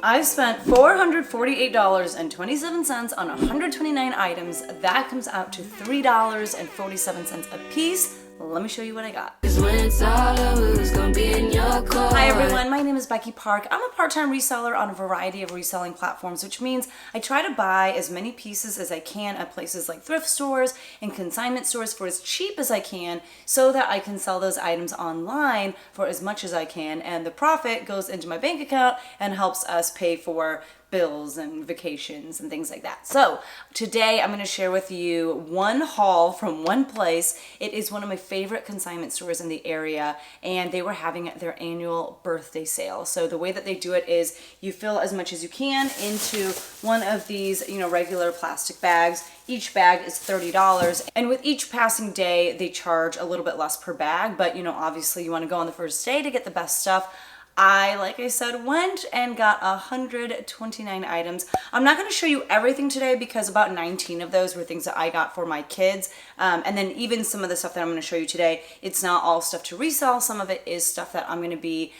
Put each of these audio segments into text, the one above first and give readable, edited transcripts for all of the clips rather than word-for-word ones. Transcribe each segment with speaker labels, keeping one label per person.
Speaker 1: I've spent $448.27 on 129 items. That comes out to $3.47 a piece. Let me show you what I got. Hi everyone, my name is Becky Park. I'm a part-time reseller on a variety of reselling platforms, which means I try to buy as many pieces as I can at places like thrift stores and consignment stores for as cheap as I can so that I can sell those items online for as much as I can, and the profit goes into my bank account and helps us pay for bills and vacations and things like that. So today I'm going to share with you one haul from one place. It is one of my favorite consignment stores in the area, and they were having their annual birthday sale. So the way that they do it is you fill as much as you can into one of these, regular plastic bags. Each bag is $30, and with each passing day they charge a little bit less per bag, but obviously you want to go on the first day to get the best stuff. Like I said, went and got 129 items. I'm not going to show you everything today because about 19 of those were things that I got for my kids. And then even some of the stuff that I'm going to show you today, it's not all stuff to resell. Some of it is stuff that I'm going to be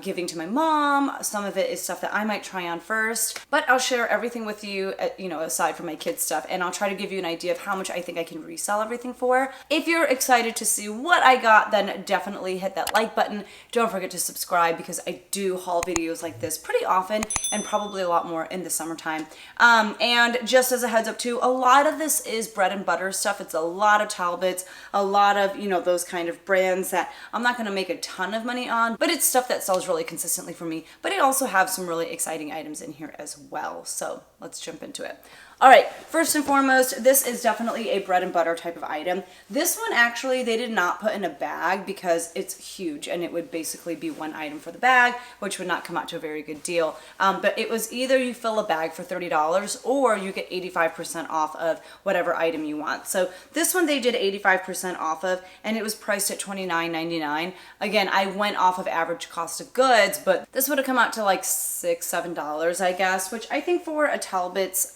Speaker 1: giving to my mom. Some of it is stuff that I might try on first. But I'll share everything with you, aside from my kids' stuff. And I'll try to give you an idea of how much I think I can resell everything for. If you're excited to see what I got, then definitely hit that like button. Don't forget to subscribe, because I do haul videos like this pretty often, and probably a lot more in the summertime. And just as a heads up too, a lot of this is bread and butter stuff. It's a lot of Talbots, a lot of, those kind of brands that I'm not going to make a ton of money on, but it's stuff that sells really consistently for me. But I also have some really exciting items in here as well. So let's jump into it. All right, first and foremost, this is definitely a bread and butter type of item. This one actually they did not put in a bag because it's huge, and it would basically be one item for the bag, which would not come out to a very good deal. But it was either you fill a bag for $30 or you get 85% off of whatever item you want. So this one they did 85% off of, and it was priced at $29.99. Again, I went off of average cost of goods, but this would have come out to like $6, $7, I guess, which I think for a Talbot's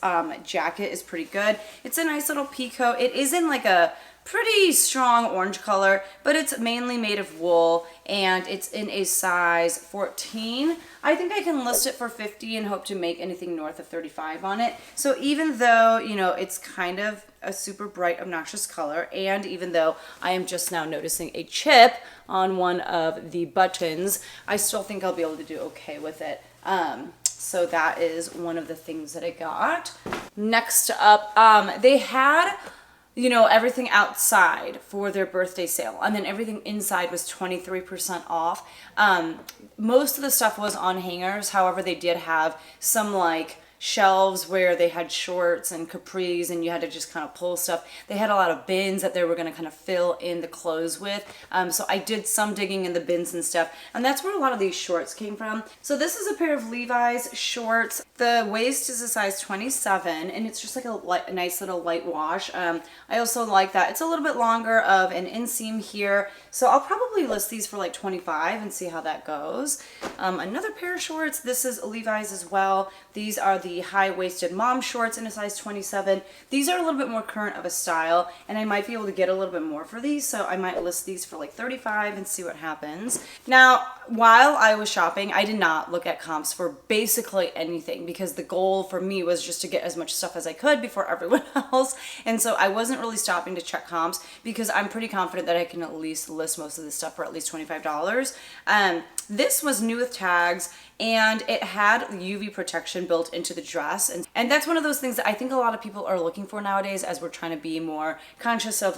Speaker 1: jacket is pretty good. It's a nice little peacoat. It is in like a pretty strong orange color, but it's mainly made of wool, and it's in a size 14. I think I can list it for 50 and hope to make anything north of 35 on it. So even though, it's kind of a super bright, obnoxious color, and even though I am just now noticing a chip on one of the buttons, I still think I'll be able to do okay with it. So that is one of the things that I got. Next up, they had, everything outside for their birthday sale, and then everything inside was 23% off. Most of the stuff was on hangers. However, they did have some like shelves where they had shorts and capris, and you had to just kind of pull stuff. They had a lot of bins that they were going to kind of fill in the clothes with. So I did some digging in the bins and stuff, and that's where a lot of these shorts came from. So this is a pair of Levi's shorts. The waist is a size 27, and it's just like a nice little light wash. I also like that it's a little bit longer of an inseam here, so I'll probably list these for like 25 and see how that goes. Another pair of shorts. This is Levi's as well. These are the high-waisted mom shorts in a size 27. These are a little bit more current of a style, and I might be able to get a little bit more for these, so I might list these for like 35 and see what happens. Now, while I was shopping, I did not look at comps for basically anything, because the goal for me was just to get as much stuff as I could before everyone else, and so I wasn't really stopping to check comps because I'm pretty confident that I can at least list most of this stuff for at least $25. This was new with tags, and it had UV protection built into the dress. And that's one of those things that I think a lot of people are looking for nowadays, as we're trying to be more conscious of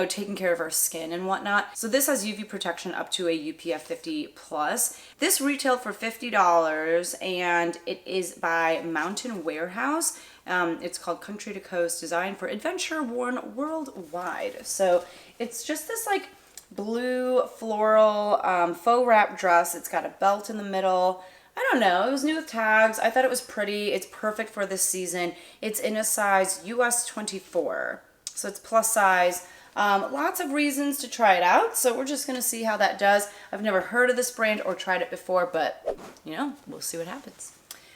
Speaker 1: taking care of our skin and whatnot. So this has UV protection up to a UPF 50 plus. This retailed for $50, and it is by Mountain Warehouse. It's called Country to Coast, designed for adventure, worn worldwide. So it's just this like blue floral faux wrap dress. It's got a belt in the middle. I don't know, it was new with tags. I thought it was pretty. It's perfect for this season. It's in a size US 24, so it's plus size. Lots of reasons to try it out, so we're just gonna see how that does. I've never heard of this brand or tried it before, but we'll see what happens.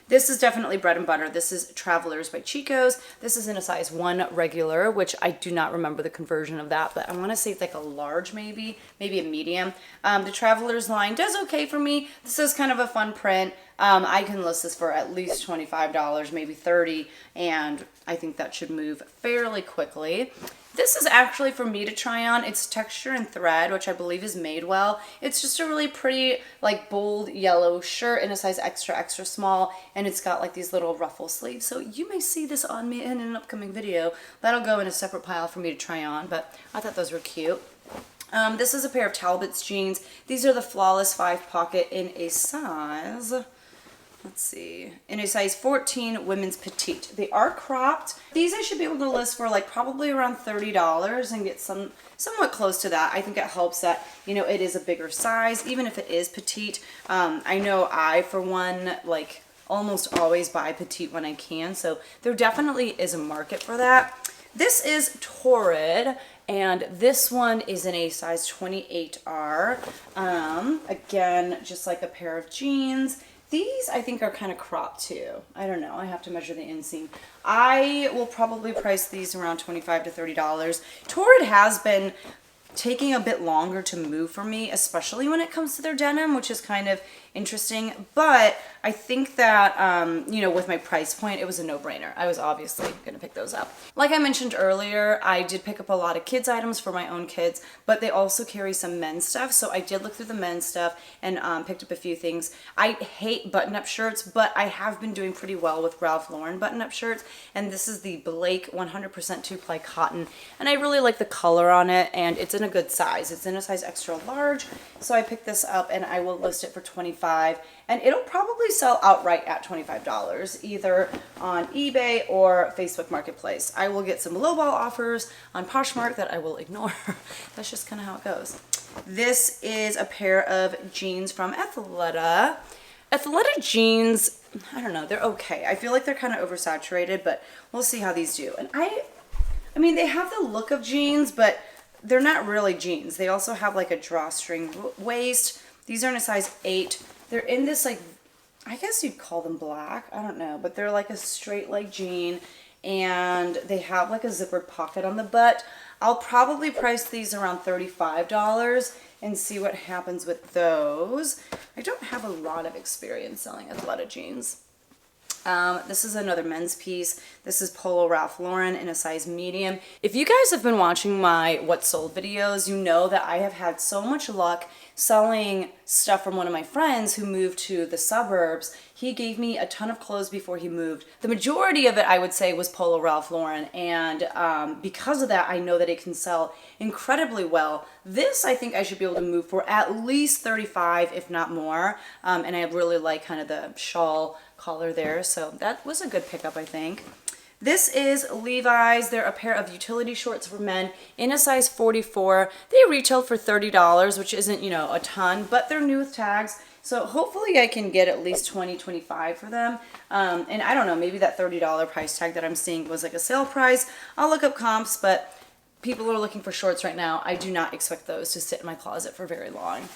Speaker 1: This is definitely bread and butter. This is Travelers by Chico's. This is in a size 1 regular, which I do not remember the conversion of that, but I want to say it's like a large maybe a medium. The Travelers line does okay for me. This is kind of a fun print. I can list this for at least $25, maybe $30, and I think that should move fairly quickly. This is actually for me to try on. It's texture and thread, which I believe is made well. It's just a really pretty, like, bold yellow shirt in a size extra, extra small, and it's got like these little ruffle sleeves. So you may see this on me in an upcoming video. That'll go in a separate pile for me to try on, but I thought those were cute. This is a pair of Talbot's jeans. These are the Flawless 5 pocket in a size, let's see, in a size 14 women's petite. They are cropped. These I should be able to list for like probably around $30 and get somewhat close to that. I think it helps that, you know, it is a bigger size, even if it is petite. I know I, for one, like almost always buy petite when I can, so there definitely is a market for that. This is Torrid, and this one is in a size 28R. Again, just like a pair of jeans. These I think are kind of cropped too. I don't know, I have to measure the inseam. I will probably price these around $25 to $30. Torrid has been taking a bit longer to move for me, especially when it comes to their denim, which is kind of interesting, but I think that, you know, with my price point, it was a no-brainer. I was obviously gonna pick those up. Like I mentioned earlier, I did pick up a lot of kids items for my own kids, but they also carry some men's stuff, so I did look through the men's stuff and picked up a few things. I hate button-up shirts, but I have been doing pretty well with Ralph Lauren button-up shirts, and this is the Blake 100% 2-ply cotton, and I really like the color on it, and it's in a good size. It's in a size extra large, so I picked this up, and I will list it for $25, and it'll probably sell outright at $25, either on eBay or Facebook Marketplace. I will get some lowball offers on Poshmark that I will ignore. That's just kind of how it goes. This is a pair of jeans from Athleta. Athleta jeans, I don't know, they're okay. I feel like they're kind of oversaturated, but we'll see how these do. And I mean, they have the look of jeans, but they're not really jeans. They also have like a drawstring waist. These are in a size 8. They're in this, like, I guess you'd call them black. I don't know, but they're like a straight leg jean, and they have like a zippered pocket on the butt. I'll probably price these around $35 and see what happens with those. I don't have a lot of experience selling Athleta jeans. This is another men's piece. This is Polo Ralph Lauren in a size medium. If you guys have been watching my What Sold videos, you know that I have had so much luck selling stuff from one of my friends who moved to the suburbs. He gave me a ton of clothes before he moved. The majority of it, I would say, was Polo Ralph Lauren, and because of that, I know that it can sell incredibly well. This, I think I should be able to move for at least $35, if not more, and I really like kind of the shawl collar there, so that was a good pickup, I think. This is Levi's. They're a pair of utility shorts for men in a size 44. They retail for $30, which isn't, you know, a ton, but they're new with tags. So hopefully I can get at least $20, $25 for them. And I don't know, maybe that $30 price tag that I'm seeing was like a sale price. I'll look up comps, but people are looking for shorts right now. I do not expect those to sit in my closet for very long.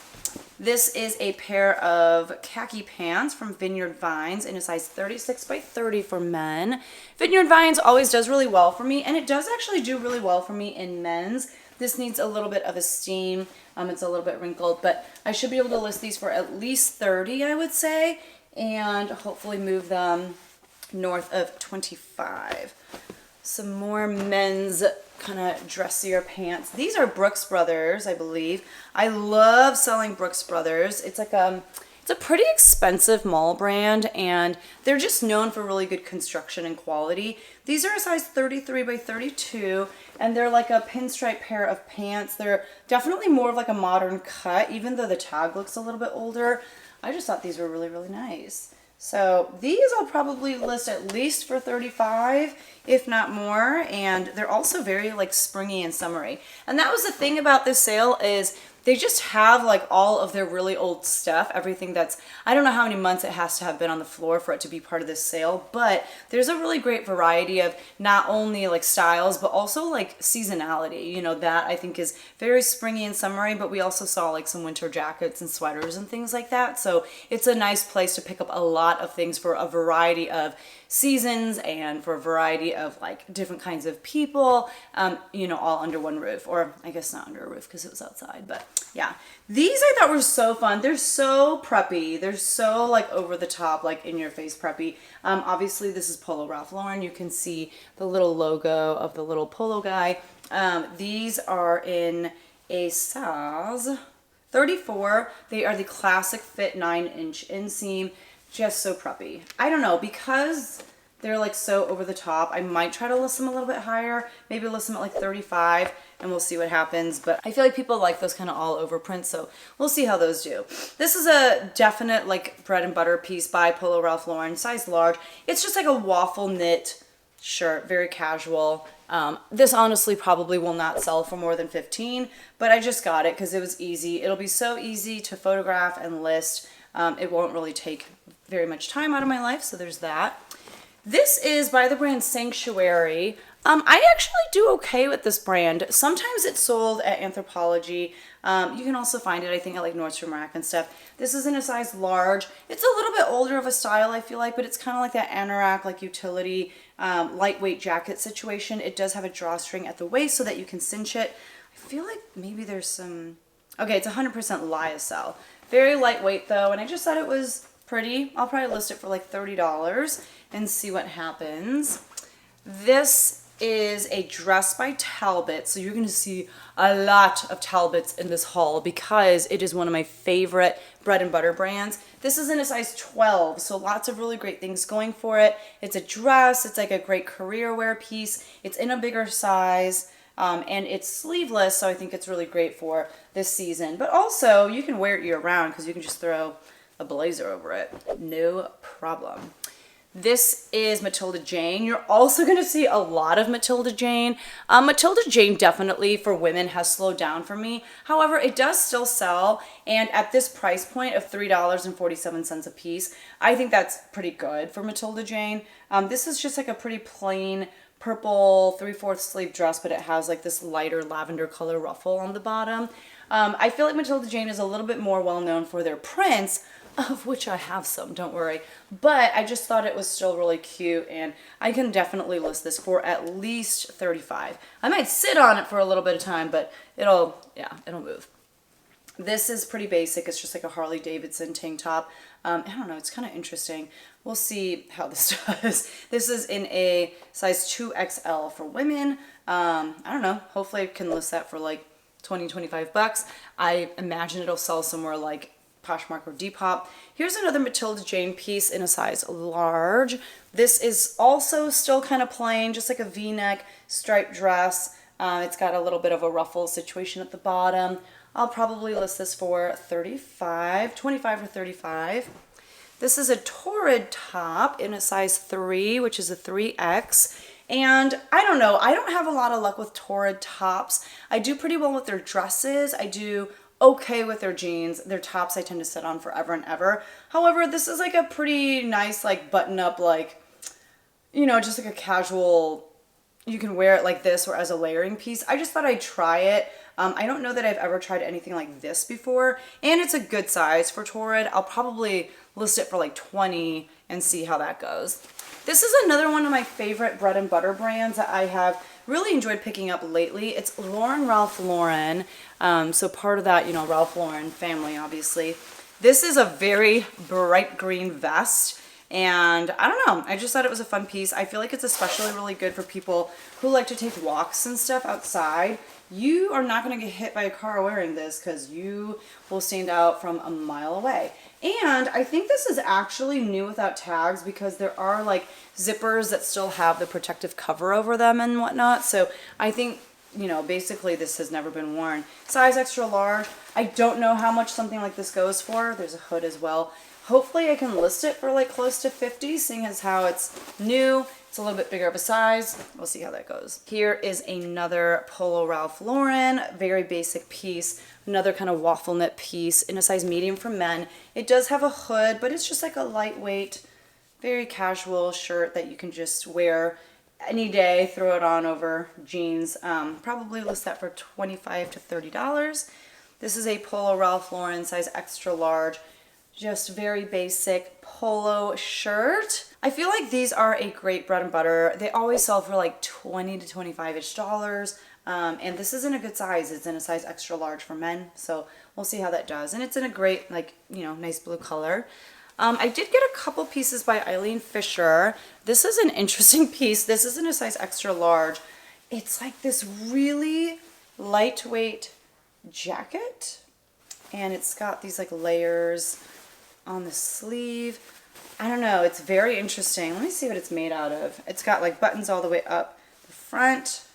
Speaker 1: This is a pair of khaki pants from Vineyard Vines in a size 36 by 30 for men. Vineyard Vines always does really well for me, and it does actually do really well for me in men's. This needs a little bit of a steam. It's a little bit wrinkled, but I should be able to list these for at least $30, I would say, and hopefully move them north of $25. Some more men's kind of dressier pants. These are Brooks Brothers, I believe. I love selling Brooks Brothers. It's like it's a pretty expensive mall brand, and they're just known for really good construction and quality. These are a size 33 by 32, and they're like a pinstripe pair of pants. They're definitely more of like a modern cut, even though the tag looks a little bit older. I just thought these were really, really nice. So these I'll probably list at least for $35, if not more, and they're also very like springy and summery. And that was the thing about this sale, is they just have like all of their really old stuff, everything that's, I don't know how many months it has to have been on the floor for it to be part of this sale, but there's a really great variety of not only like styles, but also like seasonality, you know, that I think is very springy and summery, but we also saw like some winter jackets and sweaters and things like that. So it's a nice place to pick up a lot of things for a variety of seasons and for a variety of like different kinds of people, you know, all under one roof, or I guess not under a roof because it was outside, but yeah. These I thought were so fun. They're so preppy. They're so like over the top, like in your face preppy. Obviously this is Polo Ralph Lauren. You can see the little logo of the little polo guy. These are in a size 34. They are the classic fit 9-inch inseam. Just so preppy. I don't know, because they're like so over the top, I might try to list them a little bit higher, maybe list them at like 35, and we'll see what happens. But I feel like people like those kind of all over prints, so we'll see how those do. This is a definite like bread and butter piece by Polo Ralph Lauren, size large. It's just like a waffle knit shirt, very casual. This honestly probably will not sell for more than 15, but I just got it because it was easy. It'll be so easy to photograph and list. It won't really take very much time out of my life, so there's that. This is by the brand Sanctuary. I actually do okay with this brand. Sometimes it's sold at Anthropologie. You can also find it, I think, at like Nordstrom Rack and stuff. This is in a size large. It's a little bit older of a style, I feel like, but it's kind of like that anorak, like utility, lightweight jacket situation. It does have a drawstring at the waist so that you can cinch it. I feel like maybe there's some... Okay, it's 100% lyocell. Very lightweight though, and I just thought it was pretty. I'll probably list it for like $30 and see what happens. This is a dress by Talbot, so you're going to see a lot of Talbots in this haul because it is one of my favorite bread and butter brands. This is in a size 12, so lots of really great things going for it. It's a dress, it's like a great career wear piece, it's in a bigger size. And it's sleeveless, so I think it's really great for this season. But also, you can wear it year-round because you can just throw a blazer over it. No problem. This is Matilda Jane. You're also going to see a lot of Matilda Jane. Matilda Jane definitely for women has slowed down for me. However, it does still sell, and at this price point of $3.47 a piece, I think that's pretty good for Matilda Jane. This is just like a pretty plain purple 3/4 sleeve dress, but it has like this lighter lavender color ruffle on the bottom. I feel like Matilda Jane is a little bit more well known for their prints, of which I have some, don't worry. But I just thought it was still really cute, and I can definitely list this for at least 35. I might sit on it for a little bit of time, but it'll move. This is pretty basic. It's just like a Harley Davidson tank top. I don't know, it's kind of interesting. We'll see how this does. This is in a size 2XL for women. I don't know, hopefully I can list that for like 20-25 bucks. I imagine it'll sell somewhere like Poshmark or Depop. Here's another Matilda Jane piece in a size large. This is also still kind of plain, just like a V-neck striped dress. It's got a little bit of a ruffle situation at the bottom. I'll probably list this for 25 or 35. This is a Torrid top in a size 3, which is a 3X. And I don't know, I don't have a lot of luck with Torrid tops. I do pretty well with their dresses. I do okay with their jeans. Their tops I tend to sit on forever and ever. However, this is like a pretty nice like button up, like, you know, just like a casual, you can wear it like this or as a layering piece. I just thought I'd try it. I don't know that I've ever tried anything like this before, and it's a good size for Torrid. I'll probably list it for like 20 and see how that goes. This is another one of my favorite bread and butter brands that I have really enjoyed picking up lately. It's Lauren Ralph Lauren, so part of that, you know, Ralph Lauren family, obviously. This is a very bright green vest, and I don't know, I just thought it was a fun piece. I feel like it's especially really good for people who like to take walks and stuff outside. You are not going to get hit by a car wearing this because you will stand out from a mile away. And I think this is actually new without tags because there are like zippers that still have the protective cover over them and whatnot. So I think, you know, basically this has never been worn. Size extra large. I don't know how much something like this goes for. There's a hood as well. Hopefully I can list it for like close to 50, seeing as how it's new. It's a little bit bigger of a size. We'll see how that goes. Here is another Polo Ralph Lauren, very basic piece. Another kind of waffle knit piece in a size medium for men. It does have a hood, but it's just like a lightweight, very casual shirt that you can just wear any day, throw it on over jeans. Probably list that for $25 to $30. This is a Polo Ralph Lauren size extra large. Just very basic polo shirt. I feel like these are a great bread and butter. They always sell for like $20 to $25-ish dollars. And this isn't a good size. It's in a size extra large for men. So we'll see how that does. And it's in a great, like, you know, nice blue color. I did get a couple pieces by Eileen Fisher. This is an interesting piece. This is in a size extra large. It's like this really lightweight jacket. And it's got these like layers on the sleeve. I don't know, it's very interesting. Let me see what it's made out of. It's got like buttons all the way up the front.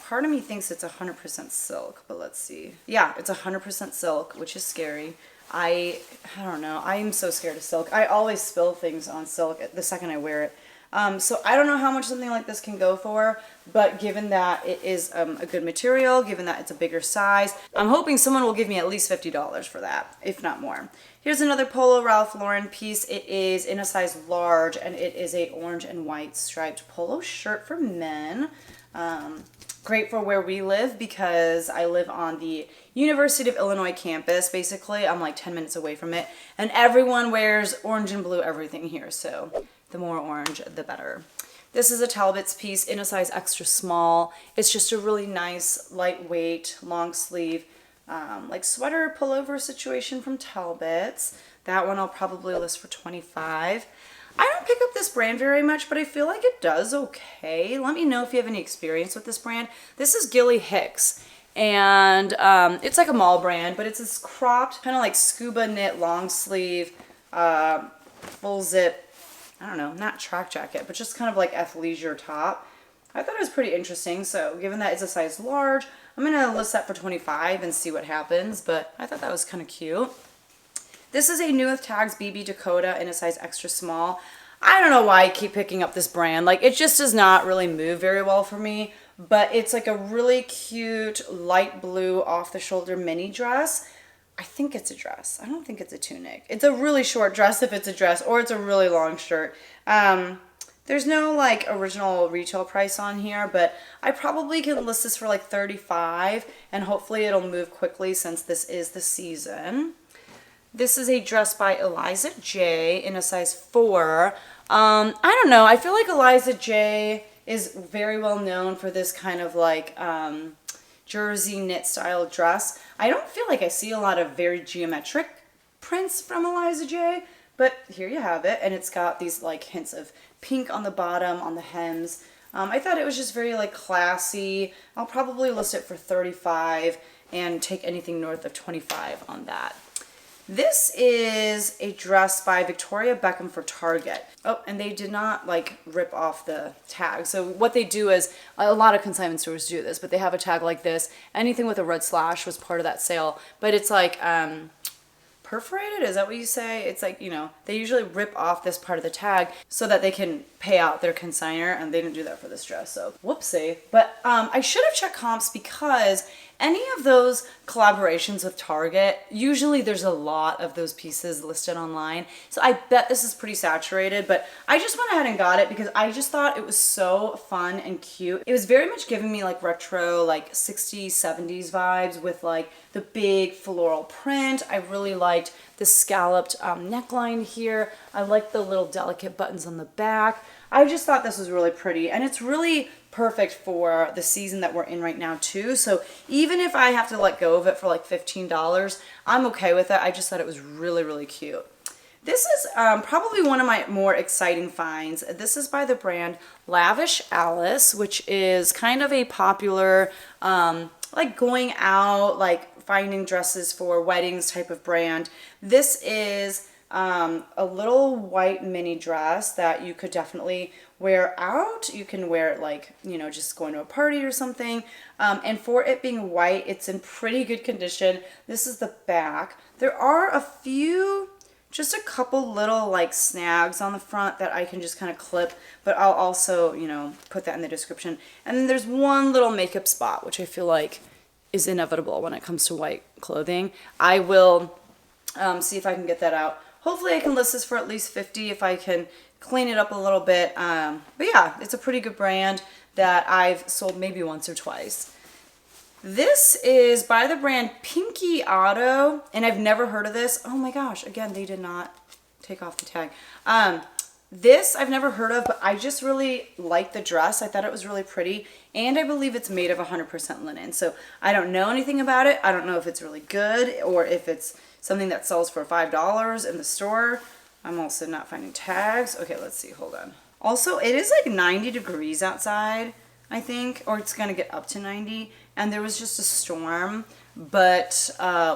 Speaker 1: Part of me thinks it's 100% silk, but let's see. Yeah, it's 100% silk, which is scary. I don't know, I am so scared of silk. I always spill things on silk the second I wear it. So I don't know how much something like this can go for, but given that it is a good material, given that it's a bigger size, I'm hoping someone will give me at least $50 for that, if not more. Here's another Polo Ralph Lauren piece. It is in a size large, and it is a orange and white striped polo shirt for men. Great for where we live because I live on the University of Illinois campus. Basically, I'm like 10 minutes away from it, and everyone wears orange and blue everything here, so the more orange, the better. This is a Talbot's piece in a size extra small. It's just a really nice, lightweight, long sleeve, like sweater pullover situation from Talbot's. That one I'll probably list for $25. I don't pick up this brand very much, but I feel like it does okay. Let me know if you have any experience with this brand. This is Gilly Hicks, and it's like a mall brand, but it's this cropped, kind of like scuba knit long sleeve, full zip, I don't know, not track jacket, but just kind of like athleisure top. I thought it was pretty interesting, so given that it's a size large, I'm going to list that for $25 and see what happens, but I thought that was kind of cute. This is a New with Tags BB Dakota in a size extra small. I don't know why I keep picking up this brand. Like, it just does not really move very well for me, but it's like a really cute light blue off-the-shoulder mini dress. I think it's a dress. I don't think it's a tunic. It's a really short dress if it's a dress, or it's a really long shirt. There's no like original retail price on here, but I probably can list this for like $35, and hopefully it'll move quickly since this is the season. This is a dress by Eliza J in a size 4. I don't know. I feel like Eliza J is very well known for this kind of like jersey knit style dress. I don't feel like I see a lot of very geometric prints from Eliza J, but here you have it, and it's got these like hints of pink on the bottom, on the hems. I thought it was just very like classy. I'll probably list it for $35 and take anything north of $25 on that. This is a dress by Victoria Beckham for Target. Oh, and they did not like rip off the tag. So what they do is, a lot of consignment stores do this, but they have a tag like this. Anything with a red slash was part of that sale, but it's like perforated, is that what you say? It's like, you know, they usually rip off this part of the tag so that they can pay out their consignor, and they didn't do that for this dress, so whoopsie. But I should have checked comps, because any of those collaborations with Target, usually there's a lot of those pieces listed online. So I bet this is pretty saturated, but I just went ahead and got it because I just thought it was so fun and cute. It was very much giving me like retro, like 60s, 70s vibes with like the big floral print. I really liked the scalloped neckline here. I liked the little delicate buttons on the back. I just thought this was really pretty, and it's really perfect for the season that we're in right now too. So even if I have to let go of it for like $15, I'm okay with it. I just thought it was really, really cute. This is probably one of my more exciting finds. This is by the brand Lavish Alice, which is kind of a popular like going out, like finding dresses for weddings type of brand. This is a little white mini dress that you could definitely wear out. You can wear it like, you know, just going to a party or something. And for it being white, it's in pretty good condition. This is the back. There are a few just a couple little like snags on the front that I can just kind of clip, but I'll also, you know, put that in the description. And then there's one little makeup spot, which I feel like is inevitable when it comes to white clothing. I will see if I can get that out. Hopefully I can list this for at least 50 if I can clean it up a little bit. But yeah, it's a pretty good brand that I've sold maybe once or twice. This is by the brand Pinky Auto, and I've never heard of this. Oh my gosh, again, they did not take off the tag. This I've never heard of, but I just really like the dress. I thought it was really pretty, and I believe it's made of 100% linen. So I don't know anything about it. I don't know if it's really good or if it's something that sells for $5 in the store. I'm also not finding tags. Okay, let's see, hold on. Also, it is like 90 degrees outside, I think, or it's gonna get up to 90, and there was just a storm, but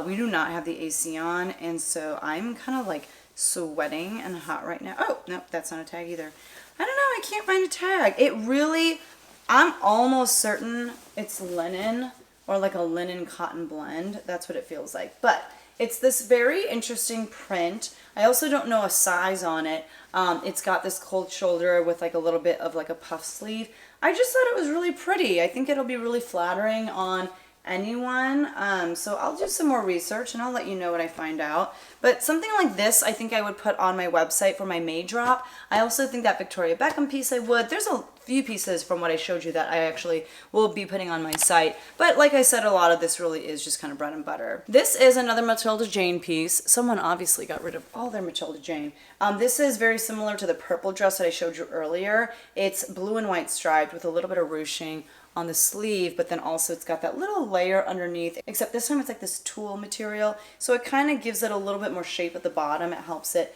Speaker 1: we do not have the AC on, and so I'm kind of like sweating and hot right now. Oh, no, that's not a tag either. I don't know, I can't find a tag. It really, I'm almost certain it's linen or like a linen cotton blend. That's what it feels like, but it's this very interesting print. I also don't know a size on it. It's got this cold shoulder with like a little bit of like a puff sleeve. I just thought it was really pretty. I think it'll be really flattering on anyone. So I'll do some more research and I'll let you know what I find out. But something like this, I think I would put on my website for my May drop. I also think that Victoria Beckham piece I would. There's a few pieces from what I showed you that I actually will be putting on my site. But like I said, a lot of this really is just kind of bread and butter. This is another Matilda Jane piece. Someone obviously got rid of all their Matilda Jane. This is very similar to the purple dress that I showed you earlier. It's blue and white striped with a little bit of ruching on the sleeve, but then also it's got that little layer underneath, except this time it's like this tulle material, so it kind of gives it a little bit more shape at the bottom. It helps it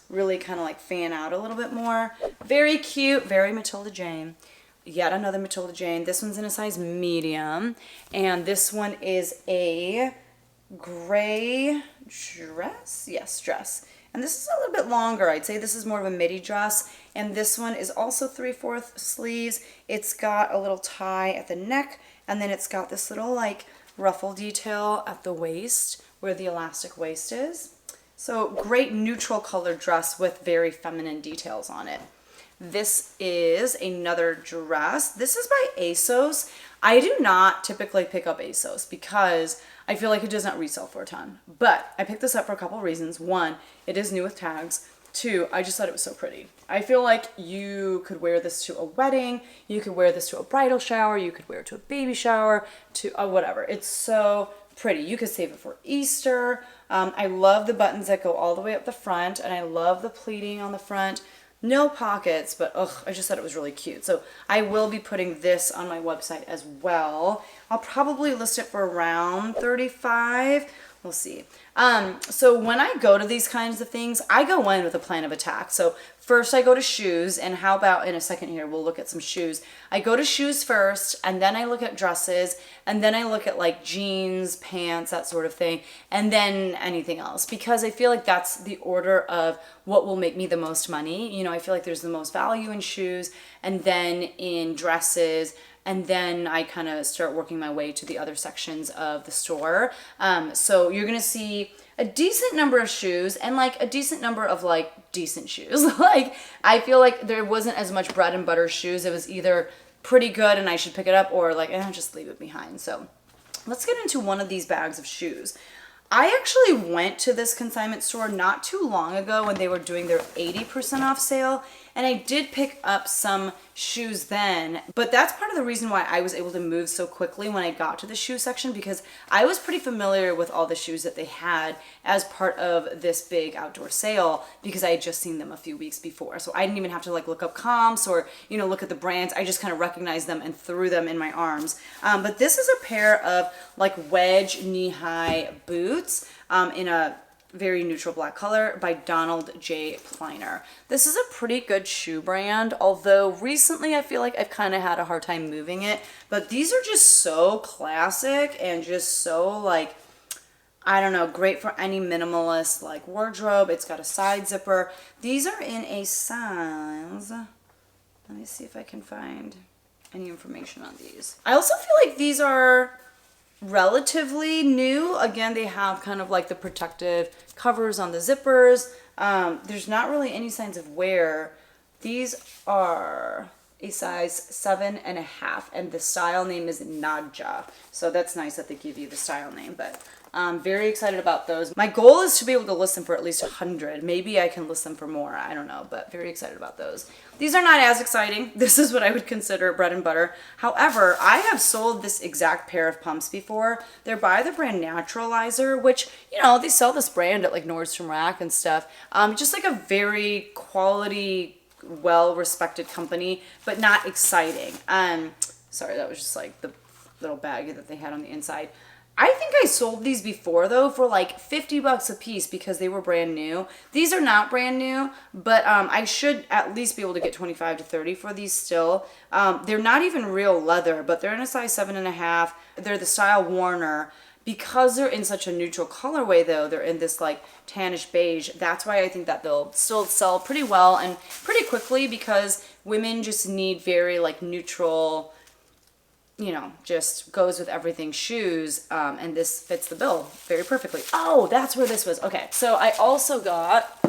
Speaker 1: really kind of like fan out a little bit more. Very cute, very Matilda Jane. Yet another Matilda Jane. This one's in a size medium, and this one is a gray dress. Yes, dress. And this is a little bit longer. I'd say this is more of a midi dress. And this one is also 3/4 sleeves. It's got a little tie at the neck, and then it's got this little like ruffle detail at the waist where the elastic waist is. So great neutral colored dress with very feminine details on it. This is another dress. This is by ASOS. I do not typically pick up ASOS because I feel like it does not resell for a ton. But I picked this up for a couple of reasons. One, it is new with tags. Two, I just thought it was so pretty. I feel like you could wear this to a wedding, you could wear this to a bridal shower, you could wear it to a baby shower, to whatever. It's so pretty. You could save it for Easter. I love the buttons that go all the way up the front, and I love the pleating on the front. No pockets, but I just thought it was really cute. So I will be putting this on my website as well. I'll probably list it for around $35. We'll see. So when I go to these kinds of things, I go in with a plan of attack. So first I go to shoes, and how about in a second here, we'll look at some shoes. I go to shoes first, and then I look at dresses, and then I look at like jeans, pants, that sort of thing, and then anything else, because I feel like that's the order of what will make me the most money. You know, I feel like there's the most value in shoes, and then in dresses, and then I kind of start working my way to the other sections of the store. So you're gonna see a decent number of shoes and like a decent number of like decent shoes. Like I feel like there wasn't as much bread and butter shoes. It was either pretty good and I should pick it up, or like just leave it behind. So let's get into one of these bags of shoes. I actually went to this consignment store not too long ago when they were doing their 80% off sale, and I did pick up some shoes then, but that's part of the reason why I was able to move so quickly when I got to the shoe section, because I was pretty familiar with all the shoes that they had as part of this big outdoor sale, because I had just seen them a few weeks before. So I didn't even have to like look up comps or, you know, look at the brands. I just kind of recognized them and threw them in my arms. But this is a pair of like wedge knee-high boots in a very neutral black color by Donald J. Pliner. This is a pretty good shoe brand, although recently I feel like I've kind of had a hard time moving it. But these are just so classic and just so like, I don't know, great for any minimalist like wardrobe. It's got a side zipper. These are in a size, let me see if I can find any information on these. I also feel like these are relatively new. Again, they have kind of like the protective covers on the zippers. There's not really any signs of wear. These are a size 7.5, and the style name is Nadja. So that's nice that they give you the style name, but I'm very excited about those. My goal is to be able to list them for at least 100. Maybe I can list them for more. I don't know, but very excited about those. These are not as exciting. This is what I would consider bread and butter. However, I have sold this exact pair of pumps before. They're by the brand Naturalizer, which, you know, they sell this brand at like Nordstrom Rack and stuff. Just like a very quality, well-respected company, but not exciting. Sorry, that was just like the little bag that they had on the inside. I think I sold these before though for like 50 bucks a piece because they were brand new. These are not brand new, but I should at least be able to get 25 to 30 for these still. They're not even real leather, but they're in a size 7.5. They're the style Warner. Because they're in such a neutral colorway though, they're in this like tannish beige. That's why I think that they'll still sell pretty well and pretty quickly, because women just need very like neutral, you know, just goes with everything shoes, and this fits the bill very perfectly. Oh, that's where this was. Okay, so I also got,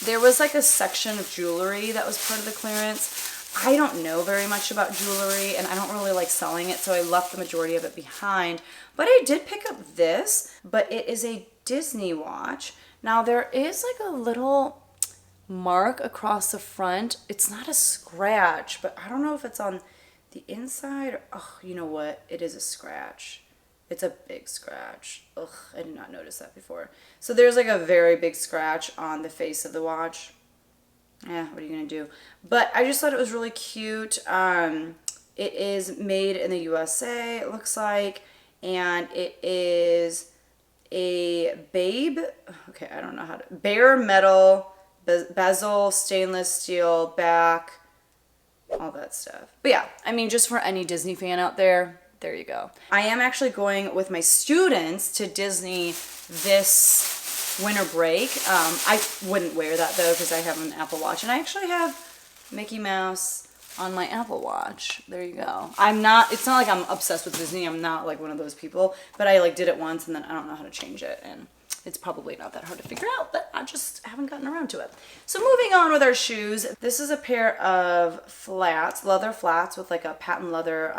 Speaker 1: there was like a section of jewelry that was part of the clearance. I don't know very much about jewelry, and I don't really like selling it, so I left the majority of it behind. But I did pick up this, but it is a Disney watch. Now there is like a little mark across the front. It's not a scratch, but I don't know if it's on the inside, oh, you know what? It is a scratch. It's a big scratch. Ugh, I did not notice that before. So there's like a very big scratch on the face of the watch. Yeah, what are you gonna do? But I just thought it was really cute. It is made in the USA, it looks like, and it is a Babe. Okay, I don't know how to. Bare metal, bezel, stainless steel, back. All that stuff. But yeah, I mean, just for any Disney fan out there, there you go. I am actually going with my students to Disney this winter break. I wouldn't wear that though because I have an Apple Watch, and I actually have Mickey Mouse on my Apple Watch. There you go. I'm not, it's not like I'm obsessed with Disney. I'm not like one of those people, but I like did it once and then I don't know how to change it, and it's probably not that hard to figure out, but I just haven't gotten around to it. So moving on with our shoes, this is a pair of flats, leather flats with like a patent leather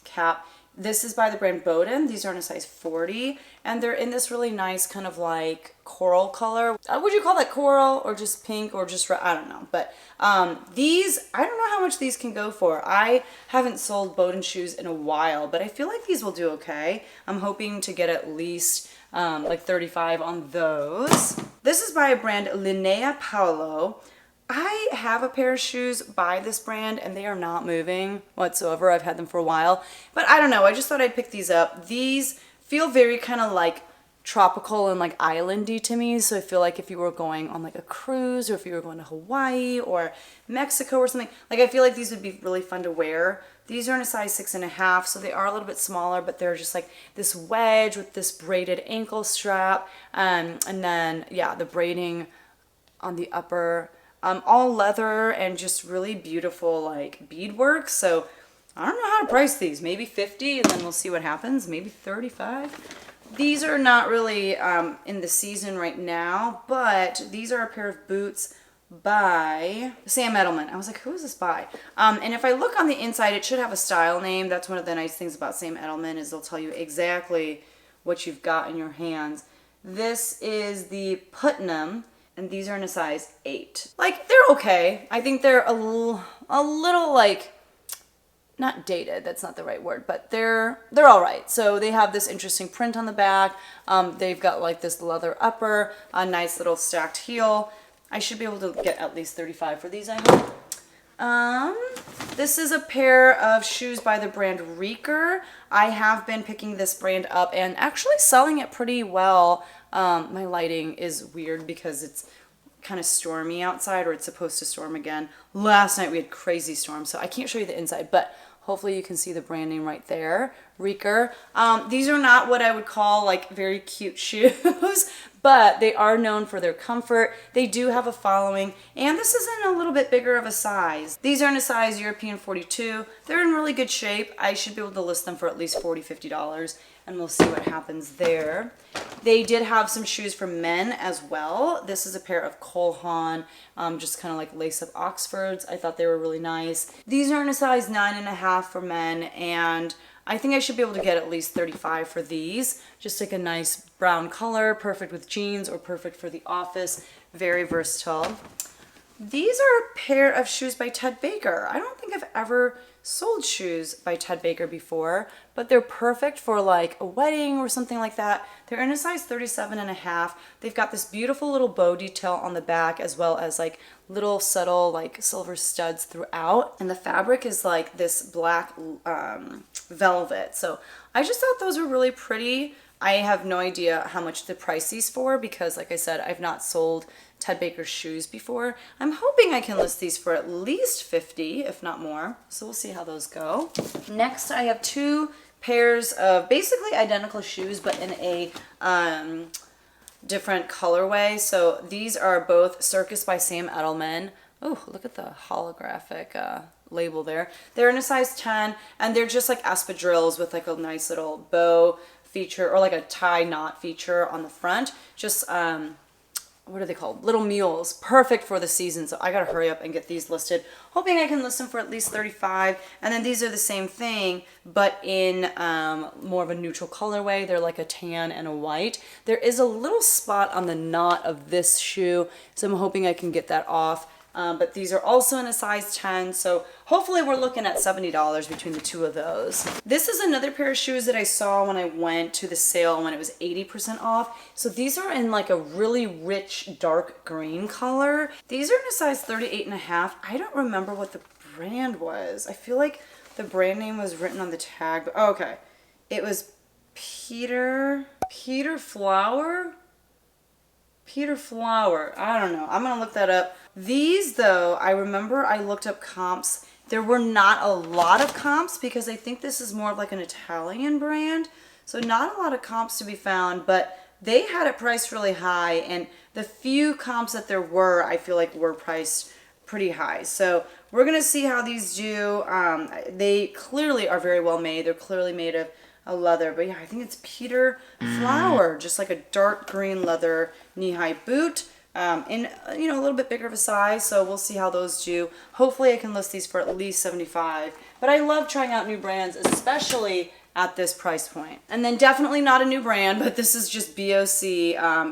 Speaker 1: cap. This is by the brand Bowden. These are in a size 40, and they're in this really nice kind of like coral color. Would you call that coral or just pink or just red? I don't know. But these, I don't know how much these can go for. I haven't sold Bowden shoes in a while, but I feel like these will do okay. I'm hoping to get at least like 35 on those. This is by a brand Linnea Paolo. I have a pair of shoes by this brand and they are not moving whatsoever. I've had them for a while, but I don't know. I just thought I'd pick these up. These feel very kind of like tropical and like islandy to me. So I feel like if you were going on like a cruise, or if you were going to Hawaii or Mexico or something, like I feel like these would be really fun to wear. These are in a size 6.5, so they are a little bit smaller, but they're just like this wedge with this braided ankle strap, and then yeah, the braiding on the upper. All leather and just really beautiful like beadwork. So I don't know how to price these. Maybe 50, and then we'll see what happens. Maybe 35. These are not really in the season right now, but these are a pair of boots by Sam Edelman. I was like, who is this by? And if I look on the inside, it should have a style name. That's one of the nice things about Sam Edelman, is they'll tell you exactly what you've got in your hands. This is the Putnam, and these are in a size 8. Like, they're okay. I think they're a little like, not dated, that's not the right word, but they're all right. So they have this interesting print on the back. They've got like this leather upper, a nice little stacked heel. I should be able to get at least 35 for these, I hope. This is a pair of shoes by the brand Reeker. I have been picking this brand up and actually selling it pretty well. My lighting is weird because it's kind of stormy outside, or it's supposed to storm again. Last night we had crazy storms, so I can't show you the inside, but hopefully you can see the brand name right there, Reeker. These are not what I would call like very cute shoes, but they are known for their comfort. They do have a following, and this is in a little bit bigger of a size. These are in a size European 42. They're in really good shape. I should be able to list them for at least $40, $50, and we'll see what happens there. They did have some shoes for men as well. This is a pair of Cole Haan, just kind of like lace-up Oxfords. I thought they were really nice. These are in a size 9.5 for men, and I think I should be able to get at least 35 for these. Just like a nice brown color, perfect with jeans or perfect for the office. Very versatile. These are a pair of shoes by Ted Baker. I don't think I've ever sold shoes by Ted Baker before, but they're perfect for like a wedding or something like that. They're in a size 37.5. They've got this beautiful little bow detail on the back, as well as like little subtle like silver studs throughout. And the fabric is like this black velvet. So I just thought those were really pretty. I have no idea how much to price these for because, like I said, I've not sold Ted Baker shoes before. I'm hoping I can list these for at least $50, if not more. So we'll see how those go. Next, I have two pairs of basically identical shoes, but in a different colorway. So these are both Circus by Sam Edelman. Oh, look at the holographic label there. They're in a size 10, and they're just like espadrilles with like a nice little bow feature or like a tie knot feature on the front. Just what are they called? Little mules. Perfect for the season. So I gotta hurry up and get these listed. Hoping I can list them for at least 35. And then these are the same thing, but in more of a neutral colorway. They're like a tan and a white. There is a little spot on the knot of this shoe, so I'm hoping I can get that off. But these are also in a size 10, so hopefully we're looking at $70 between the two of those. This is another pair of shoes that I saw when I went to the sale when it was 80% off. So these are in like a really rich dark green color. These are in a size 38.5. I don't remember what the brand was. I feel like the brand name was written on the tag. Oh, okay. It was Peter Flower? Peter Flower. I don't know. I'm going to look that up. These, though, I remember I looked up comps. There were not a lot of comps because I think this is more of like an Italian brand. So not a lot of comps to be found, but they had it priced really high. And the few comps that there were, I feel like were priced pretty high. So we're going to see how these do. They clearly are very well made. They're clearly made of a leather, but yeah, I think it's Peter Flower, just like a dark green leather knee-high boot, in a little bit bigger of a size. So we'll see how those do. Hopefully I can list these for at least 75. But I love trying out new brands, especially at this price point. And then definitely not a new brand, but this is just BOC.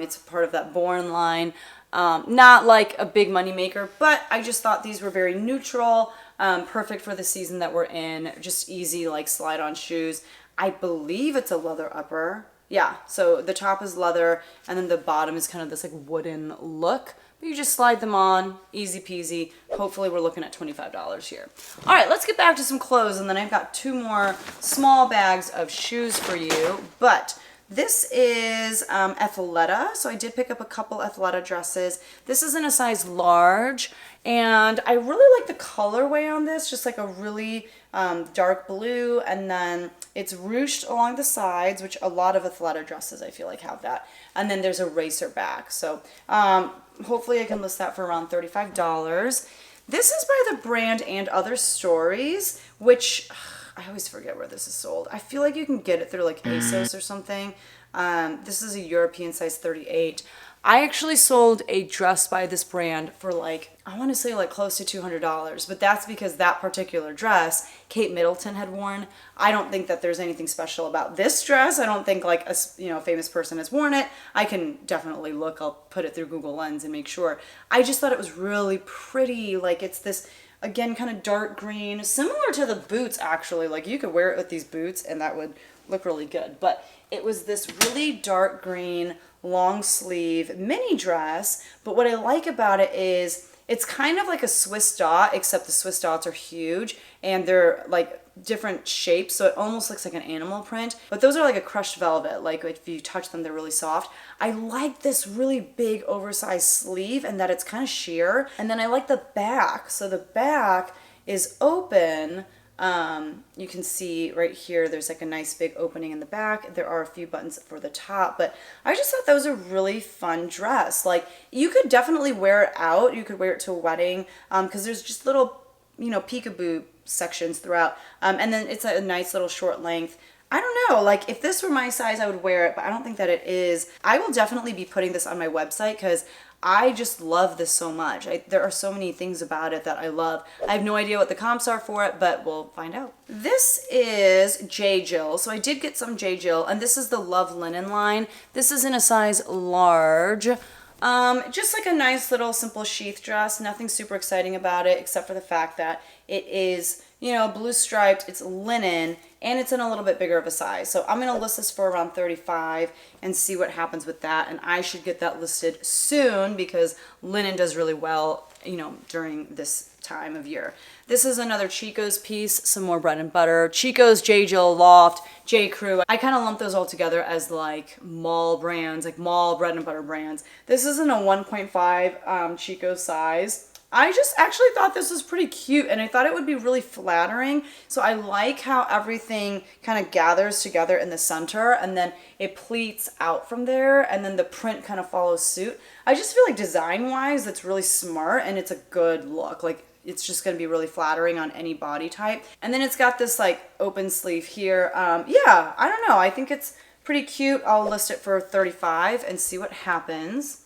Speaker 1: It's part of that Born line. Not like a big money maker, but I just thought these were very neutral, perfect for the season that we're in. Just easy like slide-on shoes. I believe it's a leather upper. Yeah, so the top is leather, and then the bottom is kind of this like wooden look. But you just slide them on, easy peasy. Hopefully we're looking at $25 here. All right, let's get back to some clothes, and then I've got two more small bags of shoes for you. But this is Athleta, so I did pick up a couple Athleta dresses. This is in a size large, and I really like the colorway on this, just like a really dark blue, and then it's ruched along the sides, which a lot of Athleta dresses I feel like have that. And then there's a racer back, so hopefully I can list that for around $35. This is by the brand And Other Stories, which I always forget where this is sold. I feel like you can get it through like ASOS or something. This is a European size 38. I actually sold a dress by this brand for like, I want to say like close to $200, but that's because that particular dress Kate Middleton had worn. I don't think that there's anything special about this dress. I don't think like a famous person has worn it. I can definitely look. I'll put it through Google Lens and make sure. I just thought it was really pretty. Like it's this, again, kind of dark green, similar to the boots actually. Like you could wear it with these boots and that would look really good. But it was this really dark green, long sleeve mini dress. But what I like about it is it's kind of like a Swiss dot, except the Swiss dots are huge and they're like different shapes, so it almost looks like an animal print, but those are like a crushed velvet. Like if you touch them, they're really soft. I like this really big oversized sleeve and that it's kind of sheer. And then I like the back. So the back is open, You can see right here, there's like a nice big opening in the back. There are a few buttons for the top, but I just thought that was a really fun dress. Like, you could definitely wear it out. You could wear it to a wedding, because there's just little, you know, peekaboo sections throughout. And then it's a nice little short length. I don't know, like if this were my size, I would wear it, but I don't think that it is. I will definitely be putting this on my website because I just love this so much. There are so many things about it that I love. I have no idea what the comps are for it, but we'll find out. This is J. Jill. So I did get some J. Jill, and this is the Love Linen line. This is in a size large. Just like a nice little simple sheath dress. Nothing super exciting about it except for the fact that it is, you know, blue striped, it's linen, and it's in a little bit bigger of a size. So I'm going to list this for around 35 and see what happens with that. And I should get that listed soon because linen does really well, you know, during this time of year. This is another Chico's piece, some more bread and butter. Chico's, J. Jill, Loft, J. Crew. I kind of lump those all together as like mall brands, like mall bread and butter brands. This is in a 1.5 Chico's size. I just actually thought this was pretty cute, and I thought it would be really flattering. So I like how everything kind of gathers together in the center and then it pleats out from there, and then the print kind of follows suit. I just feel like design-wise, that's really smart and it's a good look. Like, it's just going to be really flattering on any body type. And then it's got this like open sleeve here. Yeah, I don't know. I think it's pretty cute. I'll list it for 35 and see what happens.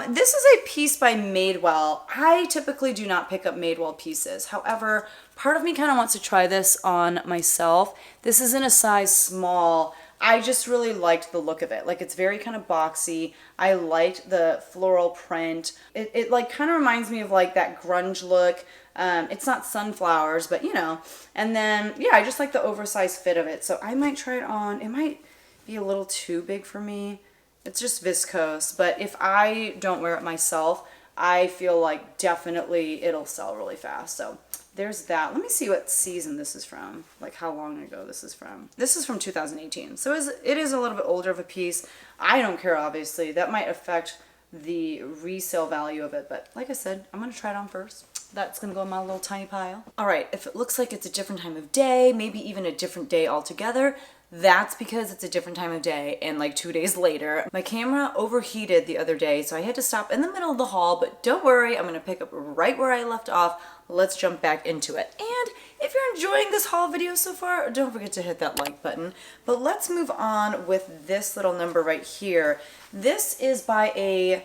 Speaker 1: This is a piece by Madewell. I typically do not pick up Madewell pieces. However, part of me kind of wants to try this on myself. This is in a size small. I just really liked the look of it. Like, it's very kind of boxy. I liked the floral print. It like kind of reminds me of like that grunge look. It's not sunflowers, but you know. And then, yeah, I just like the oversized fit of it. So I might try it on. It might be a little too big for me. It's just viscose, but if I don't wear it myself, I feel like definitely it'll sell really fast. So there's that. Let me see what season this is from, like how long ago this is from. This is from 2018, so it is a little bit older of a piece. I don't care, obviously. That might affect the resale value of it, but like I said, I'm gonna try it on first. That's gonna go in my little tiny pile. All right, if it looks like it's a different time of day, maybe even a different day altogether, that's because it's a different time of day and like 2 days later. My camera overheated the other day, so I had to stop in the middle of the haul, but don't worry, I'm gonna pick up right where I left off. Let's jump back into it. And if you're enjoying this haul video so far, don't forget to hit that like button. But let's move on with this little number right here. This is by I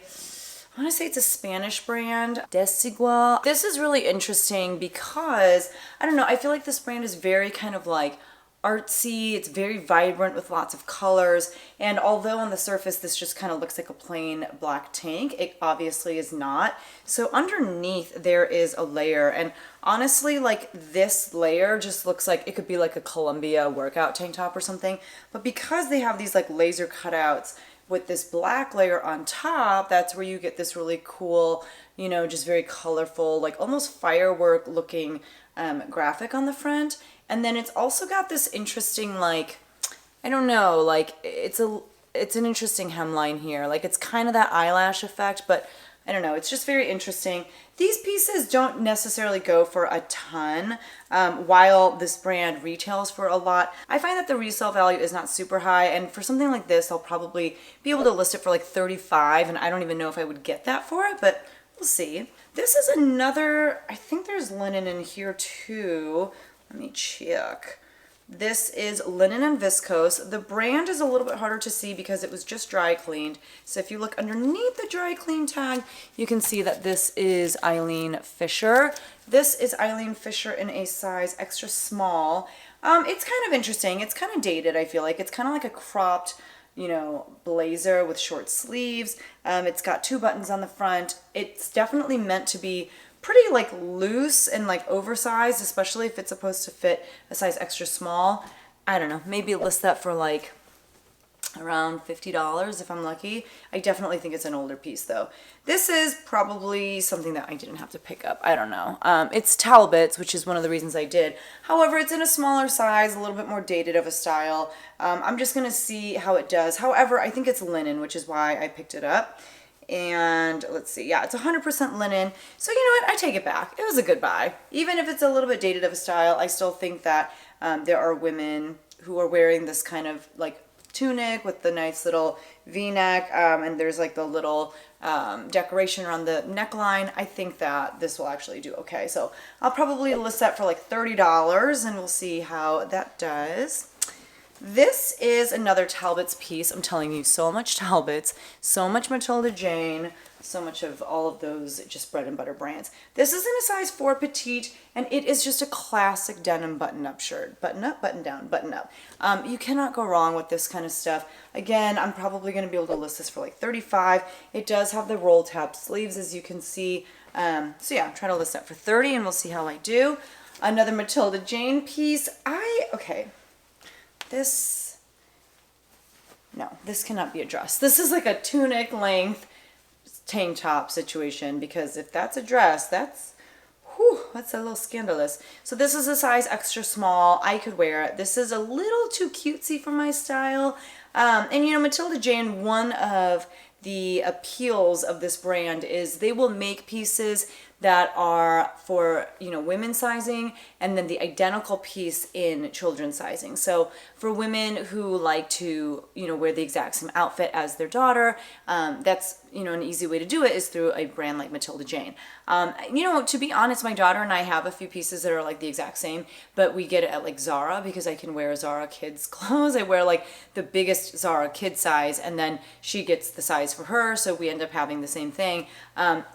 Speaker 1: want to say it's a Spanish brand, Desigual. This is really interesting because, I don't know, I feel like this brand is very kind of like artsy. It's very vibrant with lots of colors, and although on the surface this just kind of looks like a plain black tank, it obviously is not. So underneath there is a layer, and honestly, like, this layer just looks like it could be like a Columbia workout tank top or something, but because they have these like laser cutouts with this black layer on top, that's where you get this really cool, you know, just very colorful, like almost firework looking graphic on the front. And then it's also got this interesting, like, I don't know, like it's an interesting hemline here. Like, it's kind of that eyelash effect, but I don't know, it's just very interesting. These pieces don't necessarily go for a ton, while this brand retails for a lot. I find that the resale value is not super high, and for something like this, I'll probably be able to list it for like 35, and I don't even know if I would get that for it, but we'll see. This is another, I think there's linen in here too. Let me check. This is linen and viscose. The brand is a little bit harder to see because it was just dry cleaned. So if you look underneath the dry clean tag, you can see that this is Eileen Fisher. This is Eileen Fisher in a size extra small. It's kind of interesting. It's kind of dated, I feel like. It's kind of like a cropped, you know, blazer with short sleeves. It's got 2 buttons on the front. It's definitely meant to be pretty like loose and like oversized, especially if it's supposed to fit a size extra small. I don't know, maybe list that for like around $50 if I'm lucky. I definitely think it's an older piece though. This is probably something that I didn't have to pick up. I don't know. It's Talbot's, which is one of the reasons I did. However, it's in a smaller size, a little bit more dated of a style. I'm just gonna see how it does. However, I think it's linen, which is why I picked it up. And let's see, yeah, it's 100% linen. So you know what, I take it back. It was a good buy. Even if it's a little bit dated of a style, I still think that there are women who are wearing this kind of like tunic with the nice little v-neck, and there's like the little decoration around the neckline. I think that this will actually do okay. So I'll probably list that for like $30 and we'll see how that does. This is another Talbot's piece. I'm telling you, so much Talbot's, so much Matilda Jane, so much of all of those just bread and butter brands. This is in a size 4 petite, and it is just a classic denim button-up shirt. Button up, button down, button up. You cannot go wrong with this kind of stuff. Again, I'm probably going to be able to list this for like $35. It does have the roll tab sleeves, as you can see. So yeah, I'm trying to list that for $30, and we'll see how I do. Another Matilda Jane piece. Okay. This cannot be a dress. This is like a tunic length tank top situation, because if that's a dress, that's a little scandalous. So this is a size extra small. I could wear it. This is a little too cutesy for my style. And you know, Matilda Jane, one of the appeals of this brand is they will make pieces that are for, you know, women's sizing, and then the identical piece in children's sizing. So for women who like to, you know, wear the exact same outfit as their daughter, that's, you know, an easy way to do it is through a brand like Matilda Jane. You know, to be honest, my daughter and I have a few pieces that are like the exact same, but we get it at like Zara because I can wear Zara kids clothes. I wear like the biggest Zara kid size, and then she gets the size for her, so we end up having the same thing.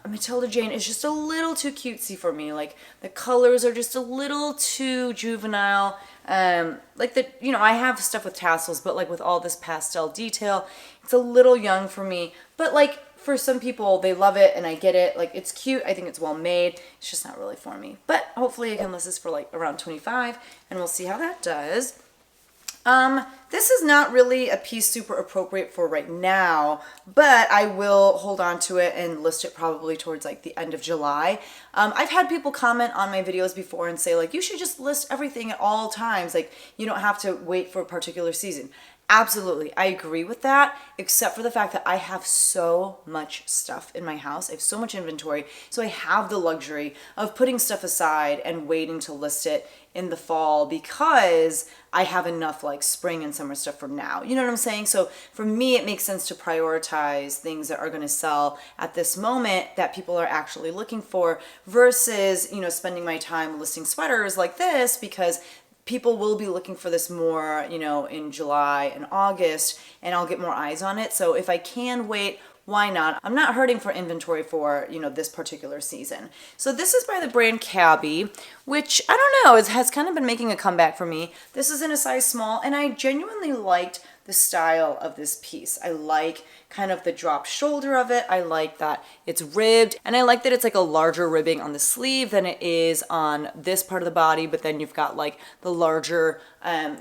Speaker 1: Matilda Jane is just a little too cutesy for me. Like the colors are just a little too juvenile. Like the, you know, I have stuff with tassels, but like with all this pastel detail, it's a little young for me. But like for some people, they love it, and I get it. Like it's cute. I think it's well made. It's just not really for me. But hopefully I can list this for like around 25, and we'll see how that does. This is not really a piece super appropriate for right now, but I will hold on to it and list it probably towards like the end of July. I've had people comment on my videos before and say like, you should just list everything at all times. Like you don't have to wait for a particular season. Absolutely, I agree with that, except for the fact that I have so much stuff in my house. I have so much inventory, so I have the luxury of putting stuff aside and waiting to list it in the fall because I have enough like spring and summer stuff from now. You know what I'm saying? So for me, it makes sense to prioritize things that are going to sell at this moment that people are actually looking for versus, you know, spending my time listing sweaters like this because people will be looking for this more, you know, in July and August, and I'll get more eyes on it. So if I can wait, why not? I'm not hurting for inventory for, you know, this particular season. So this is by the brand Cabby, which I don't know, it has kind of been making a comeback for me. This is in a size small, and I genuinely liked the style of this piece. I like kind of the drop shoulder of it. I like that it's ribbed, and I like that it's like a larger ribbing on the sleeve than it is on this part of the body, but then you've got like the larger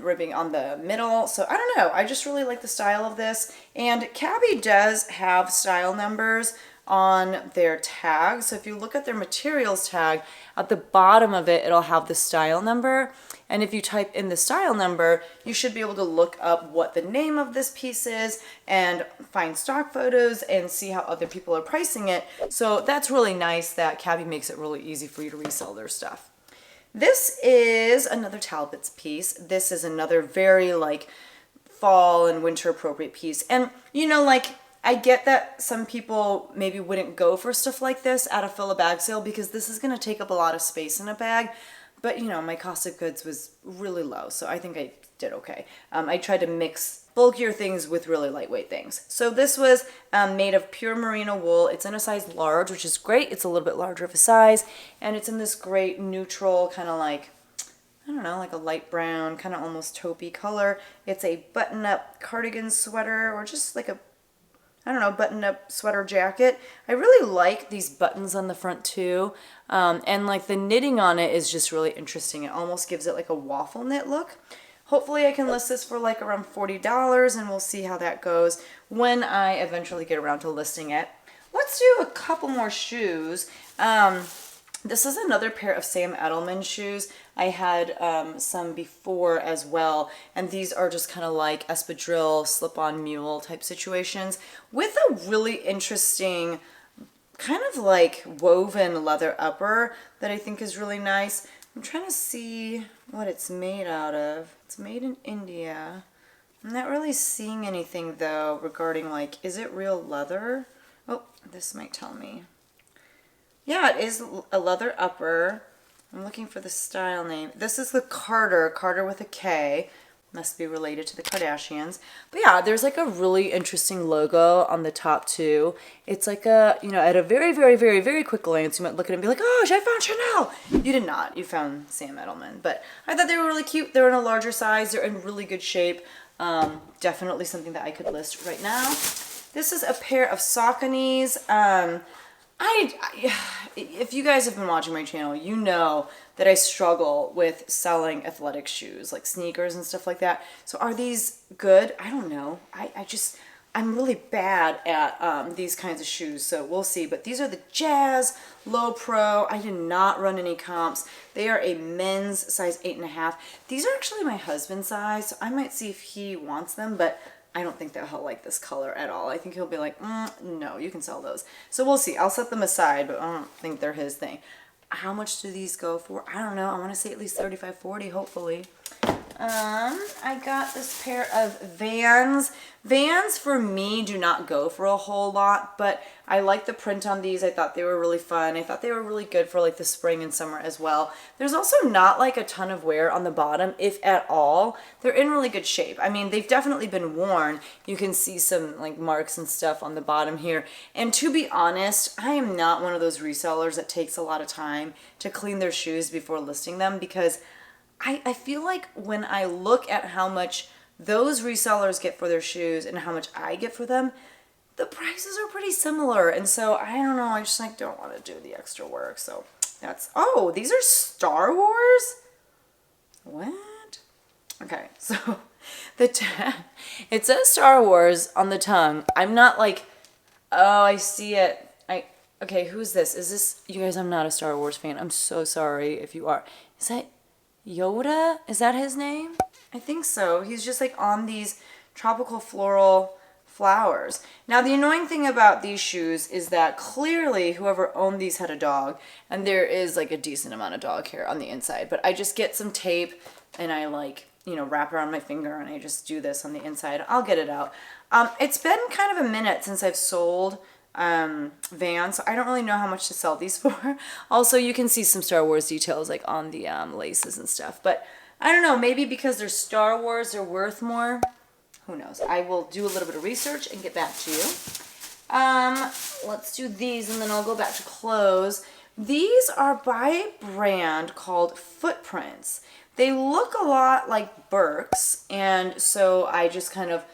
Speaker 1: ribbing on the middle. So I don't know, I just really like the style of this. And Cabby does have style numbers on their tag. So if you look at their materials tag, at the bottom of it, it'll have the style number. And if you type in the style number, you should be able to look up what the name of this piece is and find stock photos and see how other people are pricing it. So that's really nice that Cabby makes it really easy for you to resell their stuff. This is another Talbot's piece. This is another very like fall and winter appropriate piece. And you know, like I get that some people maybe wouldn't go for stuff like this at a fill a bag sale because this is going to take up a lot of space in a bag. But you know, my cost of goods was really low, so I think I did okay. I tried to mix bulkier things with really lightweight things. So this was made of pure merino wool. It's in a size large, which is great. It's a little bit larger of a size, and it's in this great neutral kind of like, I don't know, like a light brown, kind of almost taupey color. It's a button-up cardigan sweater, or just like a, I don't know, button-up sweater jacket. I really like these buttons on the front too. And like the knitting on it is just really interesting. It almost gives it like a waffle knit look. Hopefully I can list this for like around $40, and we'll see how that goes when I eventually get around to listing it. Let's do a couple more shoes. This is another pair of Sam Edelman shoes. I had some before as well, and these are just kind of like espadrille, slip-on mule type situations with a really interesting kind of like woven leather upper that I think is really nice. I'm trying to see what it's made out of. It's made in India. I'm not really seeing anything though regarding like, is it real leather? Oh, this might tell me. Yeah, it is a leather upper. I'm looking for the style name. This is the Carter with a K. Must be related to the Kardashians. But yeah, there's like a really interesting logo on the top too. It's like a, you know, at a very, very, very, very quick glance, you might look at it and be like, oh, I found Chanel. You did not. You found Sam Edelman. But I thought they were really cute. They're in a larger size. They're in really good shape. Definitely something that I could list right now. This is a pair of Sauconys. If you guys have been watching my channel, you know that I struggle with selling athletic shoes, like sneakers and stuff like that. So are these good? I don't know. I'm really bad at these kinds of shoes, so we'll see. But these are the Jazz Low Pro. I did not run any comps. They are a men's size 8.5. These are actually my husband's size, so I might see if he wants them, but I don't think that he'll like this color at all. I think he'll be like, no, you can sell those. So we'll see. I'll set them aside, but I don't think they're his thing. How much do these go for? I don't know. I want to say at least 35, 40, hopefully. I got this pair of Vans. Vans for me do not go for a whole lot, but I like the print on these. I thought they were really fun. I thought they were really good for like the spring and summer as well. There's also not like a ton of wear on the bottom, if at all. They're in really good shape. I mean, they've definitely been worn. You can see some like marks and stuff on the bottom here. And to be honest, I am not one of those resellers that takes a lot of time to clean their shoes before listing them, because I feel like when I look at how much those resellers get for their shoes and how much I get for them, the prices are pretty similar. And so I don't know, I just like don't want to do the extra work. So that's, oh, these are Star Wars? What? Okay, so it says Star Wars on the tongue. I'm not like, oh, I see it. Okay, who's this? Is this, you guys, I'm not a Star Wars fan. I'm so sorry if you are. Is that Yoda? Is that his name? I think so. He's just like on these tropical floral flowers. Now the annoying thing about these shoes is that clearly whoever owned these had a dog, and there is like a decent amount of dog hair on the inside, but I just get some tape and I like, you know, wrap around my finger and I just do this on the inside. I'll get it out. It's been kind of a minute since I've sold Vans, so I don't really know how much to sell these for. Also, you can see some Star Wars details like on the laces and stuff, but I don't know, maybe because they're Star Wars, they're worth more. Who knows? I will do a little bit of research and get back to you. Let's do these and then I'll go back to clothes. These are by a brand called Footprints. They look a lot like Birks, and so I just kind of,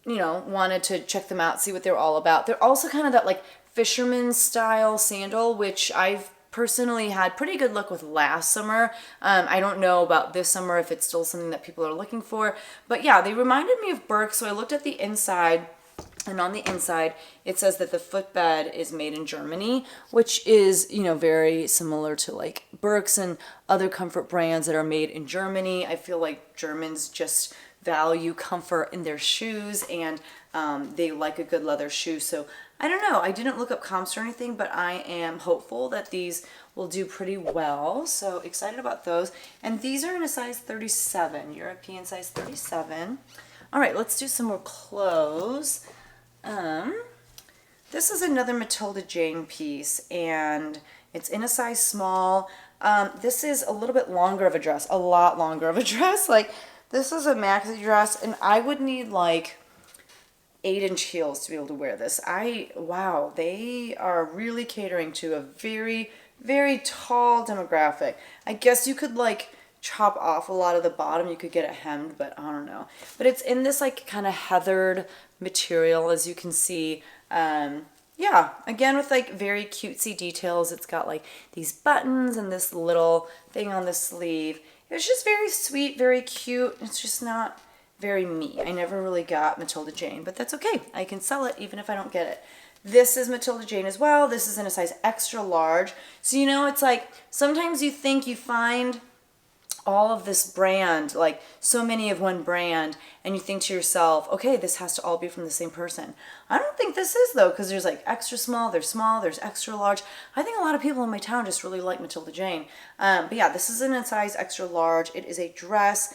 Speaker 1: you know, wanted to check them out, see what they're all about. They're also kind of that like fisherman style sandal, which I've personally had pretty good luck with last summer. I don't know about this summer if it's still something that people are looking for, but yeah, they reminded me of Birks. So I looked at the inside, and on the inside it says that the footbed is made in Germany, which is, you know, very similar to like Birks and other comfort brands that are made in Germany. I feel like Germans just value comfort in their shoes, and they like a good leather shoe. So I don't know, I didn't look up comps or anything, but I am hopeful that these will do pretty well. So excited about those. And these are in a size 37, European size 37. All right, let's do some more clothes. This is another Matilda Jane piece, and it's in a size small. This is a little bit longer of a dress, a lot longer of a dress. Like, this is a maxi dress, and I would need like 8-inch heels to be able to wear this. Wow, they are really catering to a very, very tall demographic. I guess you could like chop off a lot of the bottom. You could get it hemmed, but I don't know. But it's in this like kind of heathered material, as you can see. Yeah, again with like very cutesy details. It's got like these buttons and this little thing on the sleeve. It's just very sweet, very cute. It's just not very me. I never really got Matilda Jane, but that's okay. I can sell it even if I don't get it. This is Matilda Jane as well. This is in a size extra large. So, you know, it's like sometimes you think you find all of this brand, like so many of one brand, and you think to yourself, okay, this has to all be from the same person. I don't think this is though, because there's like extra small, there's extra large. I think a lot of people in my town just really like Matilda Jane. But yeah, this is in a size extra large. It is a dress,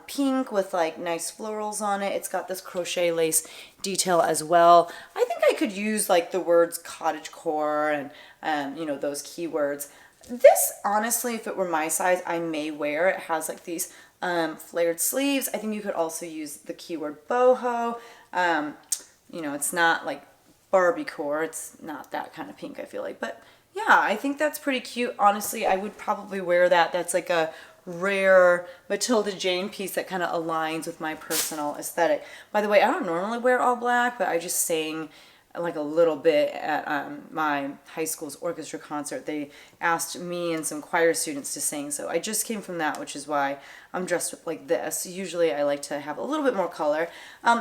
Speaker 1: pink with like nice florals on it. It's got this crochet lace detail as well. I think I could use like the words cottagecore and you know, those keywords. This, honestly, if it were my size, I may wear. It has like these flared sleeves. I think you could also use the keyword boho. You know, it's not like Barbiecore. It's not that kind of pink, I feel like. But yeah, I think that's pretty cute. Honestly, I would probably wear that. That's like a rare Matilda Jane piece that kind of aligns with my personal aesthetic. By the way, I don't normally wear all black, but I just sang like a little bit at my high school's orchestra concert. They asked me and some choir students to sing, so I just came from that, which is why I'm dressed like this. Usually I like to have a little bit more color.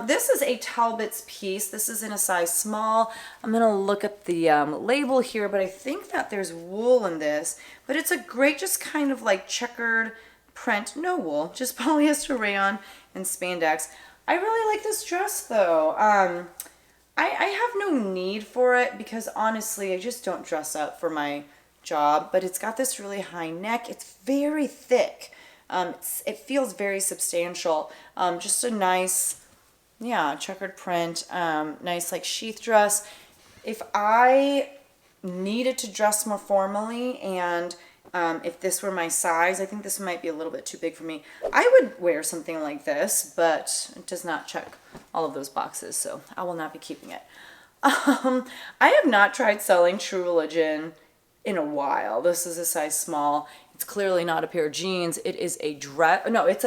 Speaker 1: This is a Talbot's piece. This is in a size small. I'm gonna look at the label here, but I think that there's wool in this, but it's a great just kind of like checkered print, no wool, just polyester rayon and spandex. I really like this dress though. I have no need for it because honestly, I just don't dress up for my job, but it's got this really high neck. It's very thick. It feels very substantial. Just a nice, yeah, checkered print, nice like sheath dress. If I needed to dress more formally and if this were my size, I think this might be a little bit too big for me. I would wear something like this, but it does not check all of those boxes, so I will not be keeping it. I have not tried selling True Religion in a while. This is a size small. It's clearly not a pair of jeans. It is a dress. No, it's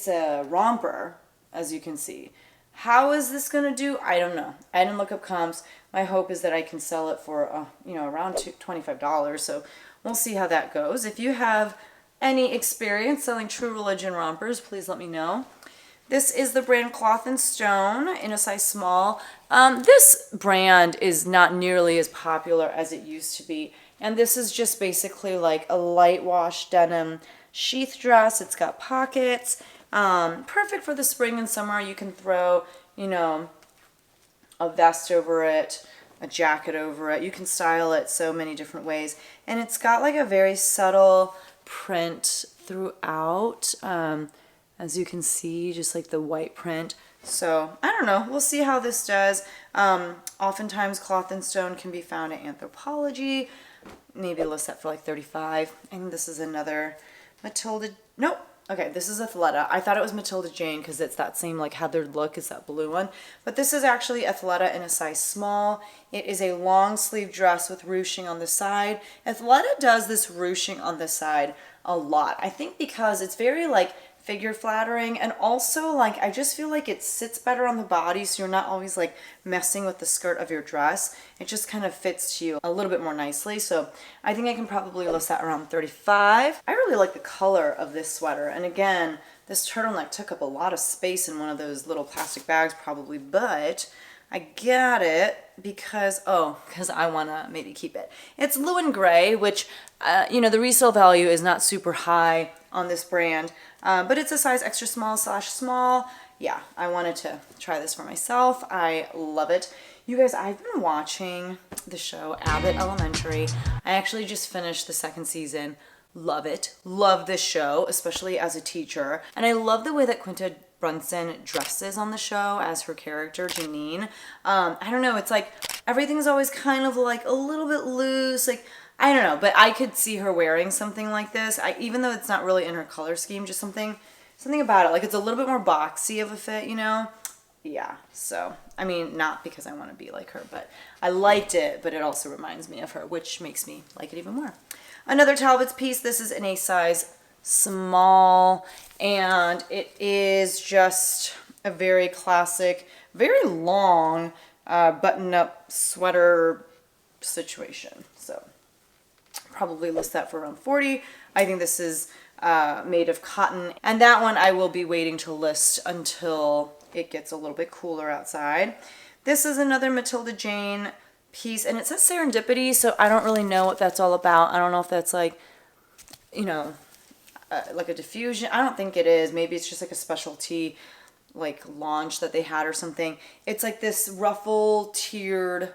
Speaker 1: a romper, as you can see. How is this gonna do? I don't know. I didn't look up comps. My hope is that I can sell it for you know, around $25. So we'll see how that goes. If you have any experience selling True Religion rompers, please let me know. This is the brand Cloth and Stone in a size small. This brand is not nearly as popular as it used to be. And this is just basically like a light wash denim sheath dress. It's got pockets. Perfect for the spring and summer. You can throw, you know, a vest over it, a jacket over it. You can style it so many different ways. And it's got like a very subtle print throughout. As you can see, just like the white print. So I don't know. We'll see how this does. Oftentimes Cloth and Stone can be found at Anthropologie. Maybe list that for like $35. And this is another Matilda. Nope. Okay, this is Athleta. I thought it was Matilda Jane because it's that same like heathered look as that blue one. But this is actually Athleta in a size small. It is a long sleeve dress with ruching on the side. Athleta does this ruching on the side a lot. I think because it's very like figure flattering, and also like I just feel like it sits better on the body, so you're not always like messing with the skirt of your dress. It just kind of fits to you a little bit more nicely. So I think I can probably list that around $35. I really like the color of this sweater, and again, this turtleneck took up a lot of space in one of those little plastic bags probably, but I got it because I want to maybe keep it. It's blue and gray, which, you know, the resale value is not super high on this brand, but it's a size extra small / small. Yeah, I wanted to try this for myself. I love it. You guys, I've been watching the show Abbott Elementary. I actually just finished the 2nd season. Love it. Love this show, especially as a teacher. And I love the way that Quinta Brunson dresses on the show as her character, Janine. I don't know, it's like everything's always kind of like a little bit loose, like I don't know, but I could see her wearing something like this. Even though it's not really in her color scheme, just something about it, like it's a little bit more boxy of a fit, you know? Yeah, so, I mean, not because I want to be like her, but I liked it, but it also reminds me of her, which makes me like it even more. Another Talbot's piece, this is in a size small, and it is just a very classic, very long button-up sweater situation. So probably list that for around $40. I think this is made of cotton, and that one I will be waiting to list until it gets a little bit cooler outside. This is another Matilda Jane piece, and it says serendipity, so I don't really know what that's all about. I don't know if that's like, you know, like a diffusion. I don't think it is. Maybe it's just like a specialty like launch that they had or something. It's like this ruffle tiered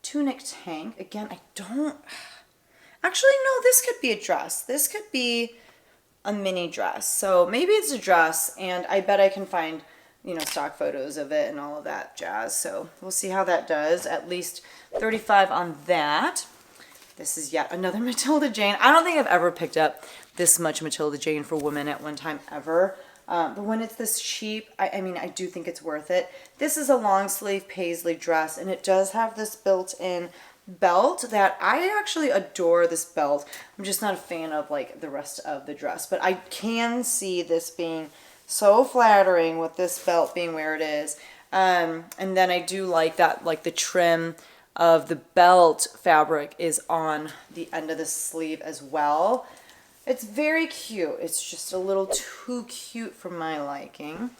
Speaker 1: tunic tank. Again, I don't actually, no, this could be a dress. This could be a mini dress. So maybe it's a dress, and I bet I can find, you know, stock photos of it and all of that jazz. So we'll see how that does. At least 35 on that. This is yet another Matilda Jane. I don't think I've ever picked up this much Matilda Jane for women at one time ever. But when it's this cheap, I mean, I do think it's worth it. This is a long sleeve paisley dress, and it does have this built-in belt that I actually adore this belt. I'm just not a fan of like the rest of the dress, but I can see this being so flattering with this belt being where it is. And then I do like that, like the trim of the belt fabric is on the end of the sleeve as well. It's very cute. It's just a little too cute for my liking.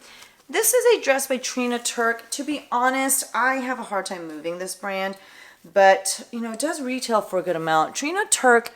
Speaker 1: This is a dress by Trina Turk. To be honest, I have a hard time moving this brand, but you know, it does retail for a good amount. Trina Turk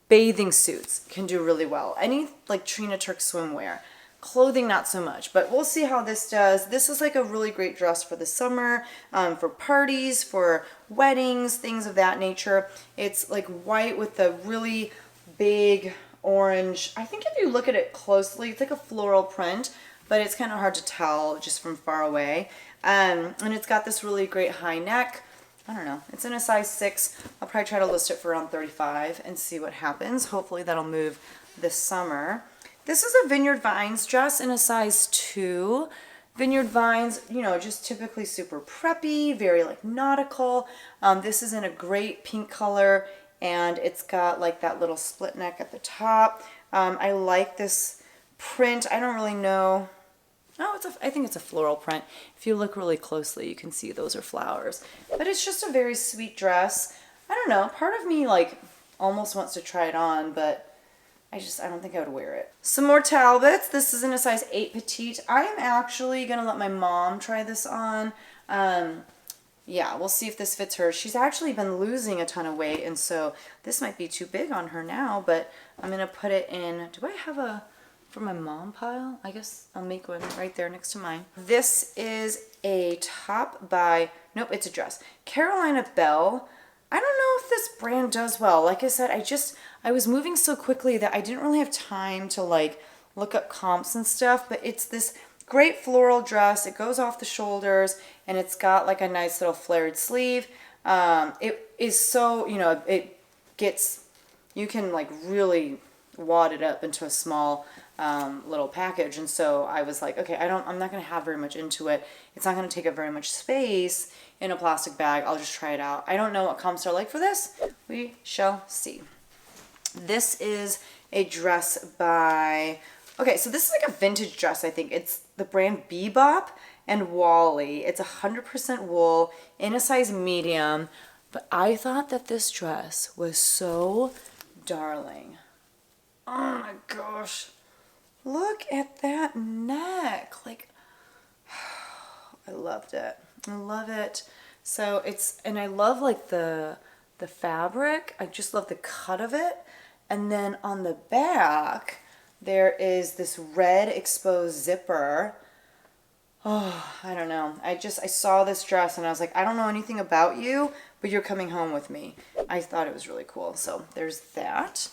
Speaker 1: bathing suits can do really well. Any like Trina Turk swimwear. Clothing, not so much, but we'll see how this does. This is like a really great dress for the summer, for parties, for weddings, things of that nature. It's like white with the really big orange. I think if you look at it closely, it's like a floral print, but it's kind of hard to tell just from far away. And it's got this really great high neck. I don't know. It's in a size 6. I'll probably try to list it for around 35 and see what happens. Hopefully that'll move this summer. This is a Vineyard Vines dress in a size 2. Vineyard Vines, you know, just typically super preppy, very like nautical. This is in a great pink color, and it's got like that little split neck at the top. I like this print. I don't really know. Oh, I think it's a floral print. If you look really closely, you can see those are flowers. But it's just a very sweet dress. I don't know. Part of me like almost wants to try it on, but I don't think I would wear it. Some more Talbots. This is in a size 8 petite. I am actually going to let my mom try this on. Yeah, we'll see if this fits her. She's actually been losing a ton of weight, and so this might be too big on her now, but I'm going to put it in. Do I have a for my mom pile? I guess I'll make one right there next to mine. This is a top by, nope, it's a dress. Carolina Belle. I don't know if this brand does well. Like I said, I was moving so quickly that I didn't really have time to like look up comps and stuff, but it's this great floral dress. It goes off the shoulders, and it's got like a nice little flared sleeve. It is so, you know, you can like really wad it up into a small little package, and so I was like, okay, I'm not going to have very much into it. It's not going to take up very much space in a plastic bag. I'll just try it out. I don't know what comps are like for this. We shall see. This is a dress by, okay, so this is like a vintage dress, I think. It's the brand Bebop and Wally. It's 100% wool in a size medium, but I thought that this dress was so darling. Oh my gosh. Look at that neck. Like, I loved it. I love it. So and I love like the fabric. I just love the cut of it. And then on the back, there is this red exposed zipper. Oh, I don't know. I saw this dress and I was like, I don't know anything about you, but you're coming home with me. I thought it was really cool. So there's that.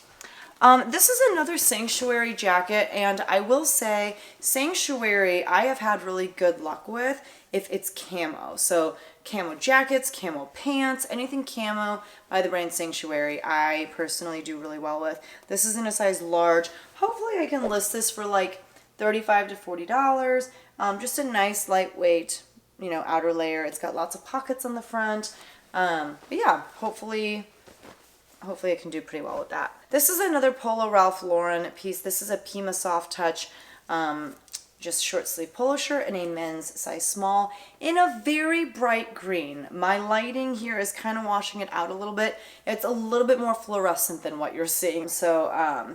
Speaker 1: This is another Sanctuary jacket, and I will say Sanctuary I have had really good luck with if it's camo. So camo jackets, camo pants, anything camo by the brand Sanctuary I personally do really well with. This is in a size large. Hopefully I can list this for like $35 to $40. Just a nice lightweight, you know, outer layer. It's got lots of pockets on the front. But yeah, hopefully I can do pretty well with that. This is another Polo Ralph Lauren piece. This is a Pima Soft Touch just short sleeve polo shirt and a men's size small in a very bright green. My lighting here is kind of washing it out a little bit. It's a little bit more fluorescent than what you're seeing. So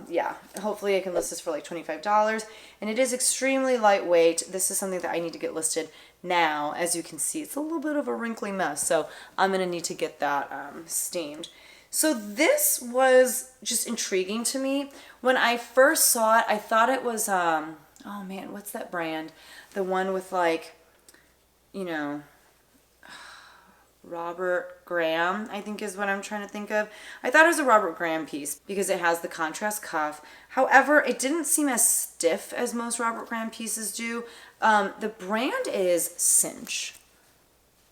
Speaker 1: yeah, hopefully I can list this for like $25. And it is extremely lightweight. This is something that I need to get listed now. As you can see, it's a little bit of a wrinkly mess. So I'm gonna need to get that steamed. So this was just intriguing to me. When I first saw it, I thought it was, oh man, what's that brand? The one with like, you know, Robert Graham, I think is what I'm trying to think of. I thought it was a Robert Graham piece because it has the contrast cuff. However, it didn't seem as stiff as most Robert Graham pieces do. The brand is Cinch.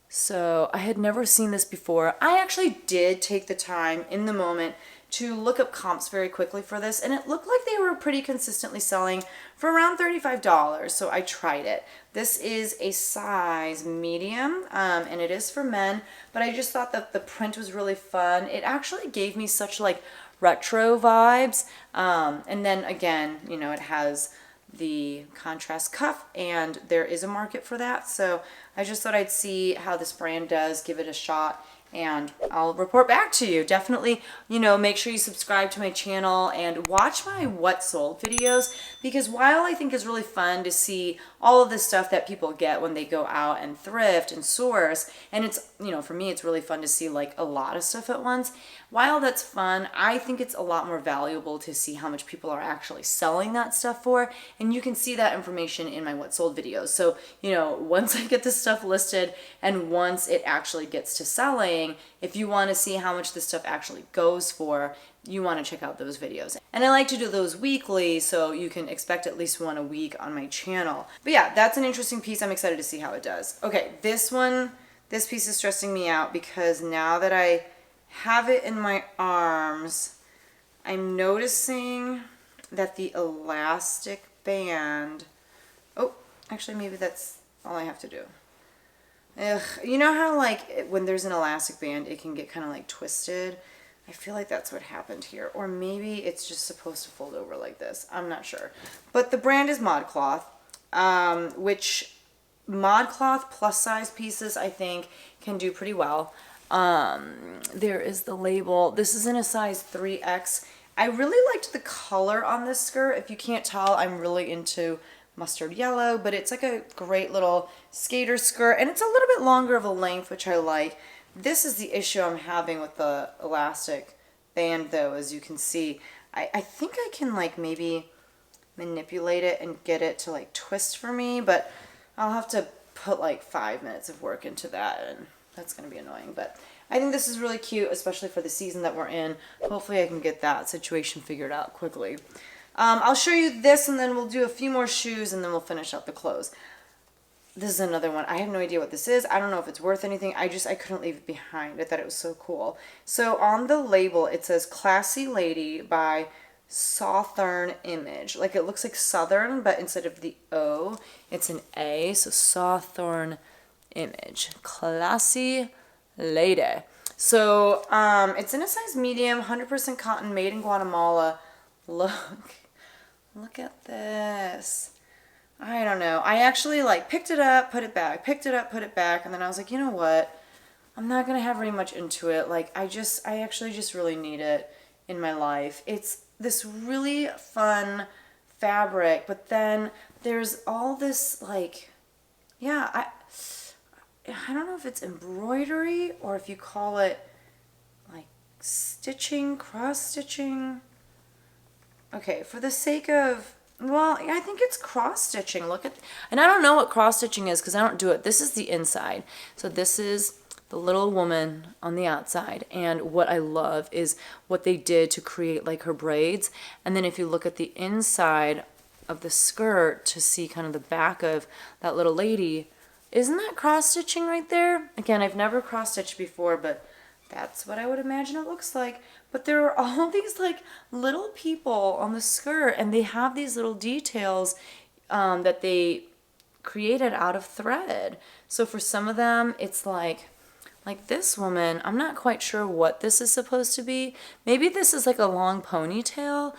Speaker 1: So I had never seen this before. I actually did take the time in the moment to look up comps very quickly for this, and it looked like they were pretty consistently selling for around $35, so I tried it. This is a size medium, and it is for men, but I just thought that the print was really fun. It actually gave me such like retro vibes, and then again, you know, it has the contrast cuff, and there is a market for that, so I just thought I'd see how this brand does, give it a shot, and I'll report back to you. Definitely, you know, make sure you subscribe to my channel and watch my what sold videos, because while I think it's really fun to see all of the stuff that people get when they go out and thrift and source, and it's, you know, for me it's really fun to see like a lot of stuff at once. While that's fun, I think it's a lot more valuable to see how much people are actually selling that stuff for, and you can see that information in my what sold videos. So, you know, once I get this stuff listed and once it actually gets to selling, if you want to see how much this stuff actually goes for, you want to check out those videos. And I like to do those weekly, so you can expect at least one a week on my channel. But yeah, that's an interesting piece. I'm excited to see how it does. Okay, this piece is stressing me out because now that I have it in my arms, I'm noticing that the elastic band, oh, actually maybe that's all I have to do. Ugh, you know how like when there's an elastic band, it can get kind of like twisted? I feel like that's what happened here. Or maybe it's just supposed to fold over like this. I'm not sure. But the brand is ModCloth, which ModCloth plus size pieces I think can do pretty well. There is the label. This is in a size 3X. I really liked the color on this skirt. If you can't tell, I'm really into mustard yellow, but it's like a great little skater skirt, and it's a little bit longer of a length, which I like. This is the issue I'm having with the elastic band though, as you can see. I think I can like maybe manipulate it and get it to like twist for me, but I'll have to put like 5 minutes of work into that, and that's going to be annoying. But I think this is really cute, especially for the season that we're in. Hopefully I can get that situation figured out quickly. I'll show you this, and then we'll do a few more shoes, and then we'll finish up the clothes. This is another one. I have no idea what this is. I don't know if it's worth anything. I couldn't leave it behind. I thought it was so cool. So on the label, it says Classy Lady by Southern Image. Like it looks like Southern, but instead of the O, it's an A. So Southern Image. Classy Lady. So it's in a size medium, 100% cotton, made in Guatemala. Look at this. I don't know. I actually like picked it up, put it back, picked it up, put it back, and then I was like, you know what? I'm not going to have very much into it. Like I actually just really need it in my life. It's this really fun fabric, but then there's all this like, yeah, I don't know if it's embroidery or if you call it like stitching, cross stitching. Okay, for the sake of, well, I think it's cross stitching. Look at, and I don't know what cross stitching is because I don't do it. This is the inside. So this is the little woman on the outside. And what I love is what they did to create like her braids. And then if you look at the inside of the skirt to see kind of the back of that little lady, isn't that cross stitching right there? Again, I've never cross stitched before, but that's what I would imagine it looks like. But there are all these like little people on the skirt, and they have these little details that they created out of thread. So for some of them, it's like this woman, I'm not quite sure what this is supposed to be. Maybe this is like a long ponytail.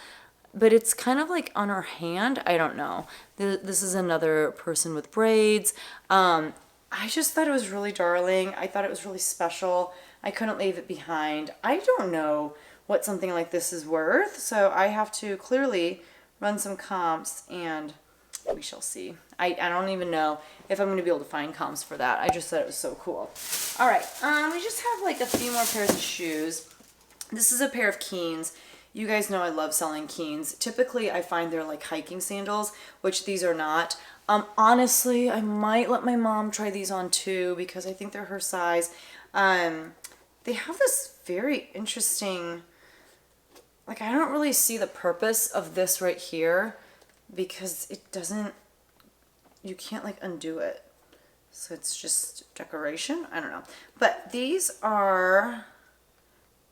Speaker 1: but it's kind of like on her hand. I don't know. This is another person with braids. I just thought it was really darling. I thought it was really special. I couldn't leave it behind. I don't know what something like this is worth, so I have to clearly run some comps and we shall see. I don't even know if I'm going to be able to find comps for that. I just thought it was so cool. All right, we just have like a few more pairs of shoes. This is a pair of Keens. You guys know I love selling Keens. Typically, I find they're like hiking sandals, which these are not. Honestly, I might let my mom try these on too because I think they're her size. They have this very interesting, like I don't really see the purpose of this right here because it doesn't, you can't like undo it. So it's just decoration. I don't know. But these are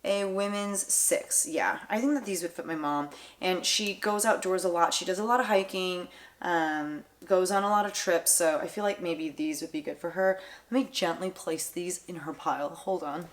Speaker 1: a women's 6. Yeah, I think that these would fit my mom. And she goes outdoors a lot. She does a lot of hiking, goes on a lot of trips. So I feel like maybe these would be good for her. Let me gently place these in her pile. Hold on.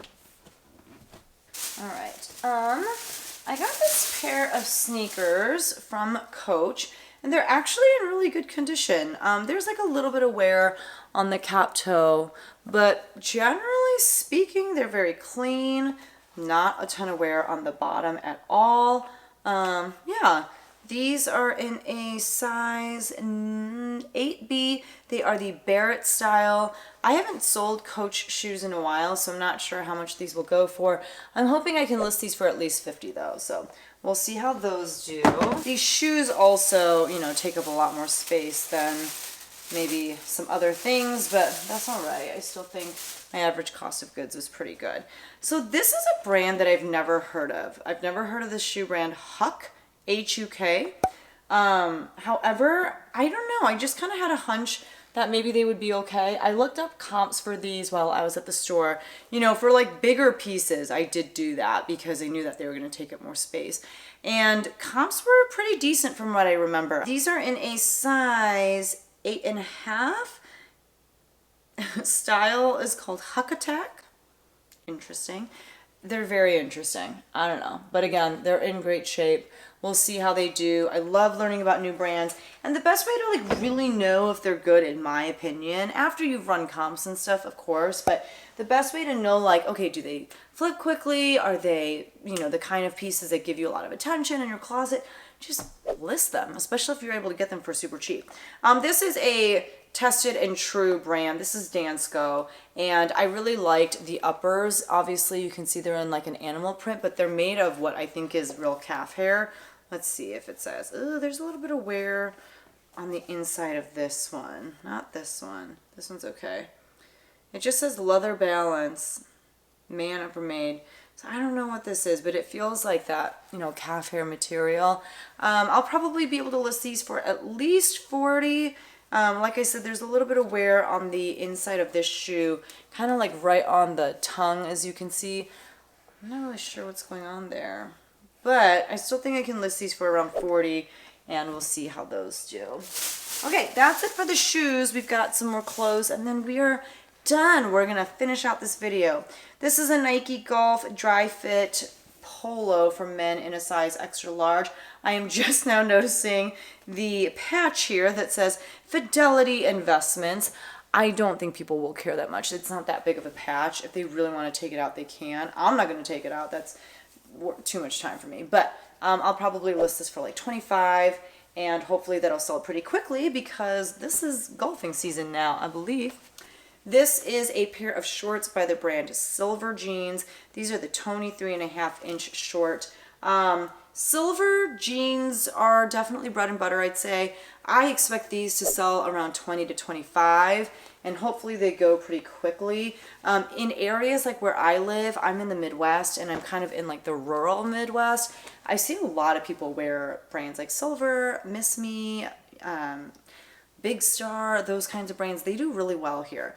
Speaker 1: All right. I got this pair of sneakers from Coach, and they're actually in really good condition. There's like a little bit of wear on the cap toe, but generally speaking, they're very clean. Not a ton of wear on the bottom at all. Yeah, these are in a size 8B. They are the Barrett style. I haven't sold Coach shoes in a while, so I'm not sure how much these will go for. I'm hoping I can list these for at least 50 though, so we'll see how those do. These shoes also, you know, take up a lot more space than maybe some other things, but that's all right. I still think my average cost of goods is pretty good. So this is a brand that I've never heard of. I've never heard of this shoe brand, Huck, H-U-K. However, I don't know. I just kind of had a hunch that maybe they would be okay. I looked up comps for these while I was at the store. You know, for like bigger pieces, I did do that because I knew that they were going to take up more space. And comps were pretty decent from what I remember. These are in a size 8.5. Style is called Huck Attack. Interesting. They're very interesting. I don't know. But again, they're in great shape. We'll see how they do. I love learning about new brands. And the best way to like really know if they're good, in my opinion, after you've run comps and stuff, of course, but the best way to know, like, okay, do they flip quickly? Are they, you know, the kind of pieces that give you a lot of attention in your closet? Just list them, especially if you're able to get them for super cheap. This is a tested and true brand. This is Dansko, and I really liked the uppers. Obviously, you can see they're in like an animal print, but they're made of what I think is real calf hair. Let's see if it says, oh, there's a little bit of wear on the inside of this one. Not this one. This one's okay. It just says leather balance, man upper made. So I don't know what this is, but it feels like that, you know, calf hair material. I'll probably be able to list these for at least 40. Like I said, there's a little bit of wear on the inside of this shoe, kind of like right on the tongue, as you can see. I'm not really sure what's going on there, but I still think I can list these for around 40, and we'll see how those do. Okay, that's it for the shoes. We've got some more clothes, and then we are done. We're gonna finish out this video. This is a Nike Golf Dry Fit polo for men in a size extra large. I am just now noticing the patch here that says Fidelity Investments. I don't think people will care that much. It's not that big of a patch. If they really want to take it out, they can. I'm not going to take it out. That's too much time for me. But I'll probably list this for like 25, and hopefully that'll sell pretty quickly because this is golfing season now, I believe. This is a pair of shorts by the brand Silver Jeans. These are the Tony 3.5-inch short. Silver jeans are definitely bread and butter, I'd say. I expect these to sell around 20 to 25, and hopefully they go pretty quickly. In areas like where I live, I'm in the Midwest, and I'm kind of in like the rural Midwest. I see a lot of people wear brands like Silver, Miss Me, Big Star, those kinds of brands. They do really well here.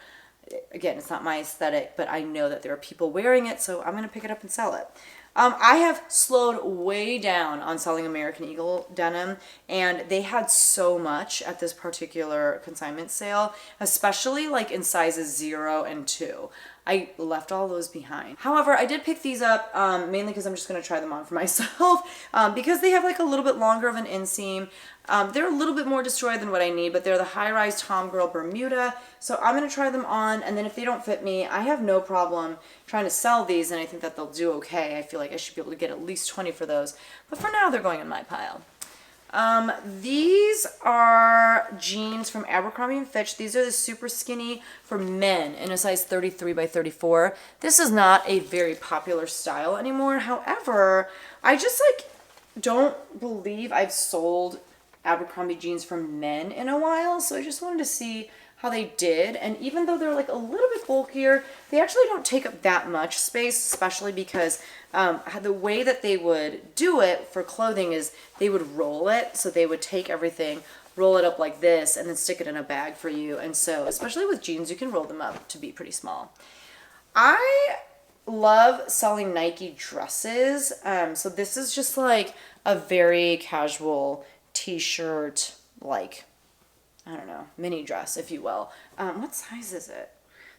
Speaker 1: Again, it's not my aesthetic, but I know that there are people wearing it, so I'm going to pick it up and sell it. I have slowed way down on selling American Eagle denim, and they had so much at this particular consignment sale, especially like in sizes 0 and 2. I left all those behind. However, I did pick these up mainly because I'm just going to try them on for myself because they have like a little bit longer of an inseam. They're a little bit more destroyed than what I need, but they're the high-rise Tom Girl Bermuda. So I'm going to try them on, and then if they don't fit me, I have no problem trying to sell these, and I think that they'll do okay. I feel like I should be able to get at least 20 for those. But for now, they're going in my pile. These are jeans from Abercrombie & Fitch. These are the super skinny for men in a size 33 by 34. This is not a very popular style anymore. However, I just like don't believe I've sold Abercrombie jeans for men in a while. So I just wanted to see how they did. And even though they're like a little bit bulkier, they actually don't take up that much space, especially because the way that they would do it for clothing is they would roll it. So they would take everything, roll it up like this, and then stick it in a bag for you. And so, especially with jeans, you can roll them up to be pretty small. I love selling Nike dresses. So this is just like a very casual t-shirt, like, I don't know, mini dress, if you will. What size is it?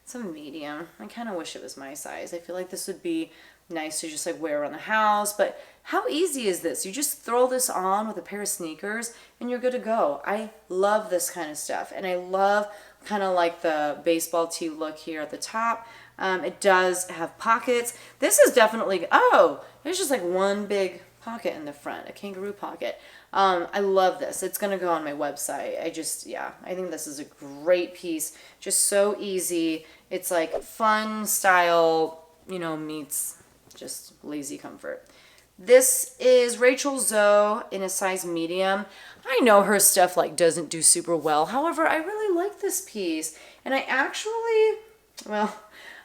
Speaker 1: It's a medium. I kind of wish it was my size. I feel like this would be nice to just like wear around the house, but how easy is this? You just throw this on with a pair of sneakers and you're good to go. I love this kind of stuff, and I love kind of like the baseball tee look here at the top. It does have pockets. This is definitely, oh, there's just like one big pocket in the front, a kangaroo pocket. I love this. It's going to go on my website. I think this is a great piece. Just so easy. It's like fun style, you know, meets just lazy comfort. This is Rachel Zoe in a size medium. I know her stuff like doesn't do super well. However, I really like this piece. And I actually, well,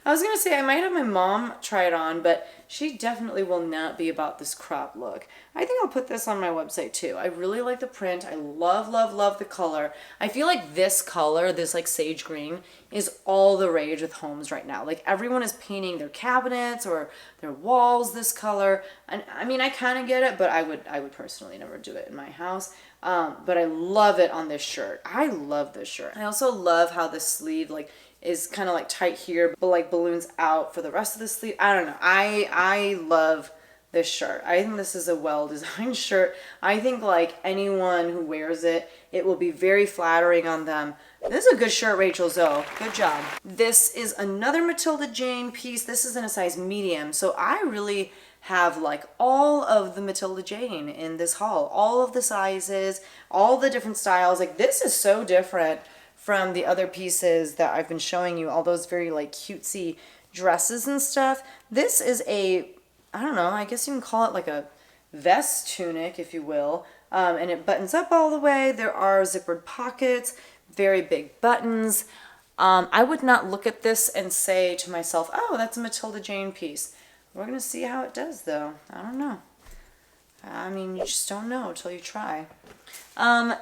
Speaker 1: I was going to say I might have my mom try it on, but she definitely will not be about this crop look. I think I'll put this on my website too. I really like the print. I love, love, love the color. I feel like this color, this like sage green, is all the rage with homes right now. Like everyone is painting their cabinets or their walls this color. And I mean, I kind of get it, but I would personally never do it in my house. But I love it on this shirt. I love this shirt. I also love how the sleeve like is kind of like tight here, but like balloons out for the rest of the sleeve. I don't know. I love this shirt. I think this is a well-designed shirt. I think like anyone who wears it, it will be very flattering on them. This is a good shirt, Rachel Zoe. Good job. This is another Matilda Jane piece. This is in a size medium. So I really have like all of the Matilda Jane in this haul. All of the sizes, all the different styles. Like this is so different from the other pieces that I've been showing you, all those very like cutesy dresses and stuff. This is a, I don't know, I guess you can call it like a vest tunic, if you will. And it buttons up all the way. There are zippered pockets, very big buttons. I would not look at this and say to myself, oh, that's a Matilda Jane piece. We're going to see how it does though. I don't know. I mean, you just don't know until you try.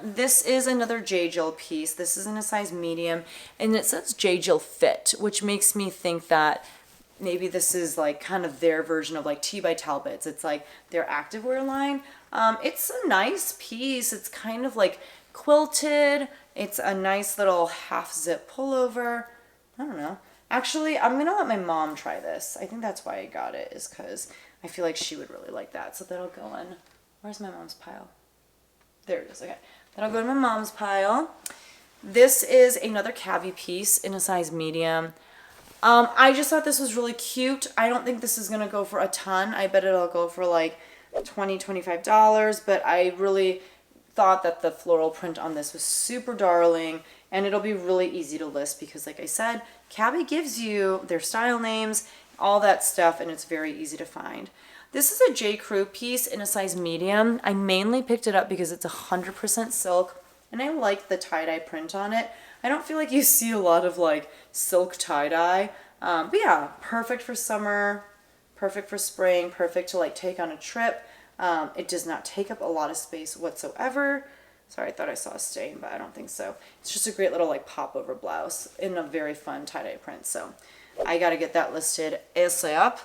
Speaker 1: This is another J. Jill piece. This is in a size medium, and it says J. Jill Fit, which makes me think that maybe this is like kind of their version of like T by Talbots. It's like their activewear line. It's a nice piece. It's kind of like quilted. It's a nice little half zip pullover. I don't know. Actually, I'm going to let my mom try this. I think that's why I got it, is because I feel like she would really like that. So that'll go in. Where's my mom's pile? There it is. Okay. That'll go to my mom's pile. This is another cavi piece in a size medium. I just thought this was really cute. I don't think this is going to go for a ton. I bet it'll go for like $20, $25, but I really thought that the floral print on this was super darling, and it'll be really easy to list because, like I said, Cavi gives you their style names, all that stuff, and it's very easy to find. This is a J. Crew piece in a size medium. I mainly picked it up because it's 100% silk, and I like the tie-dye print on it. I don't feel like you see a lot of like silk tie-dye, but yeah, perfect for summer, perfect for spring, perfect to like take on a trip. It does not take up a lot of space whatsoever. Sorry, I thought I saw a stain, but I don't think so. It's just a great little like pop-over blouse in a very fun tie-dye print, so I gotta get that listed ASAP.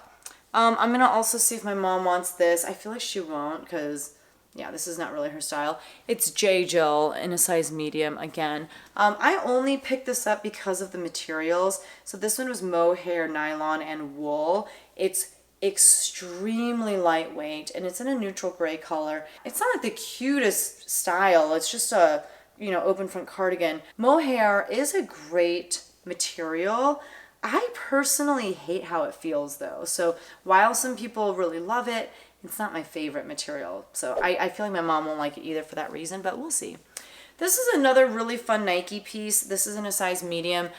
Speaker 1: I'm gonna also see if my mom wants this. I feel like she won't because yeah, this is not really her style. It's J Jill in a size medium again. I only picked this up because of the materials. So this one was mohair, nylon, and wool. It's extremely lightweight and it's in a neutral gray color. It's not like the cutest style. It's just a, you know, open front cardigan. Mohair is a great material. I personally hate how it feels though. So while some people really love it, it's not my favorite material. So I feel like my mom won't like it either for that reason, but we'll see. This is another really fun Nike piece. This is in a size medium.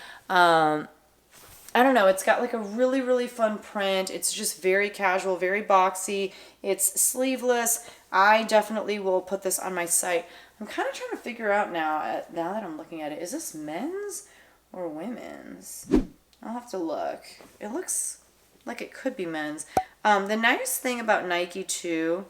Speaker 1: I don't know, it's got like a really, really fun print. It's just very casual, very boxy. It's sleeveless. I definitely will put this on my site. I'm kind of trying to figure out now that I'm looking at it, is this men's or women's? I'll have to look. It looks like it could be men's. The nice thing about Nike too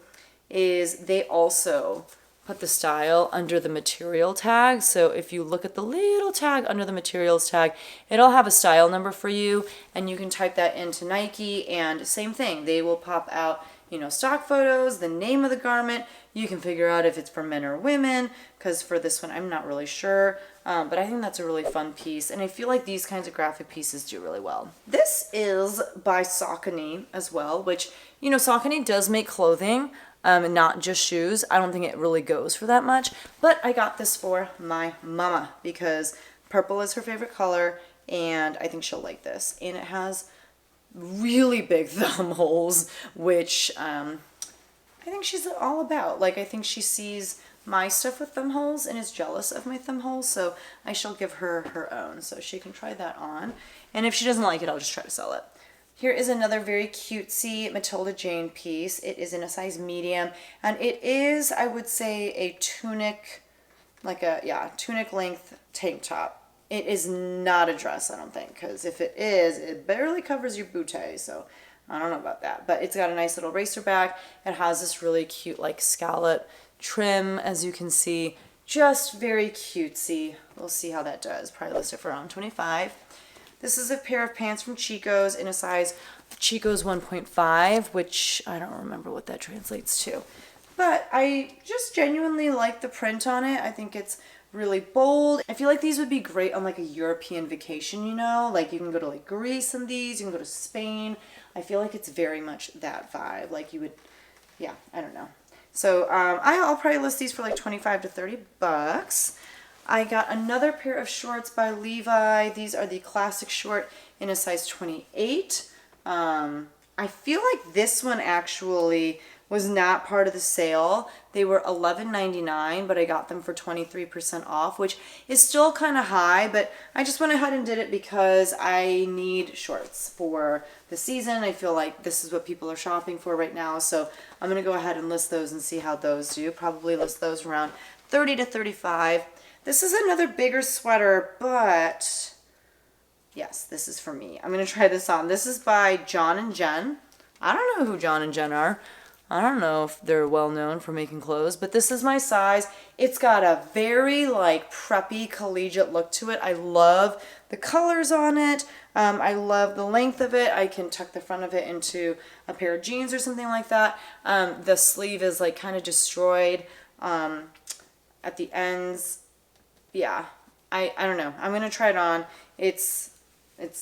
Speaker 1: is they also put the style under the material tag. So if you look at the little tag under the materials tag, it'll have a style number for you and you can type that into Nike and same thing. They will pop out, you know, stock photos, the name of the garment. You can figure out if it's for men or women because for this one, I'm not really sure. But I think that's a really fun piece. And I feel like these kinds of graphic pieces do really well. This is by Saucony as well, which, you know, Saucony does make clothing. Not just shoes. I don't think it really goes for that much, but I got this for my mama because purple is her favorite color and I think she'll like this. And it has really big thumb holes, which I think she's all about. Like, I think she sees my stuff with thumb holes and is jealous of my thumb holes, so I shall give her her own so she can try that on. And if she doesn't like it, I'll just try to sell it. Here is another very cutesy Matilda Jane piece. It is in a size medium, and it is, I would say, a tunic, like a, yeah, tunic length tank top. It is not a dress, I don't think, because if it is, it barely covers your bootay, so I don't know about that. But it's got a nice little racer back. It has this really cute, like, scallop trim, as you can see. Just very cutesy. We'll see how that does. Probably list it for around $25. This is a pair of pants from Chico's in a size Chico's 1.5, which I don't remember what that translates to. But I just genuinely like the print on it. I think it's really bold. I feel like these would be great on like a European vacation, you know? Like you can go to like Greece in these, you can go to Spain. I feel like it's very much that vibe. Like you would, yeah, I don't know. So I'll probably list these for like 25 to 30 bucks. I got another pair of shorts by Levi. These are the classic short in a size 28. I feel like this one actually was not part of the sale. They were $11.99, but I got them for 23% off, which is still kind of high, but I just went ahead and did it because I need shorts for the season. I feel like this is what people are shopping for right now, so I'm going to go ahead and list those and see how those do. Probably list those around 30 to 35. This is another bigger sweater, but yes, this is for me. I'm going to try this on. This is by John and Jen. I don't know who John and Jen are. I don't know if they're well known for making clothes, but this is my size. It's got a very like preppy collegiate look to it. I love the colors on it. I love the length of it. I can tuck the front of it into a pair of jeans or something like that. The sleeve is like kind of destroyed at the ends. Yeah, I don't know. I'm going to try it on. It's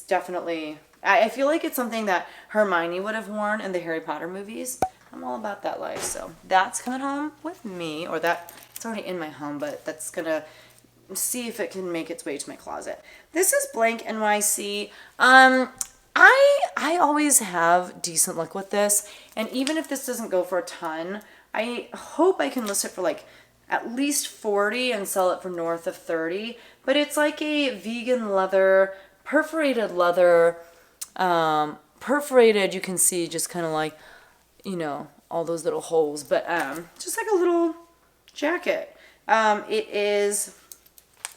Speaker 1: definitely, I feel like it's something that Hermione would have worn in the Harry Potter movies. I'm all about that life. So that's coming home with me, or that, it's already in my home, but that's going to see if it can make its way to my closet. This is Blank NYC. I always have decent luck with this. And even if this doesn't go for a ton, I hope I can list it for like at least 40 and sell it for north of 30. But it's like a vegan leather, perforated leather, perforated, you can see just kind of like, you know, all those little holes, but just like a little jacket. It is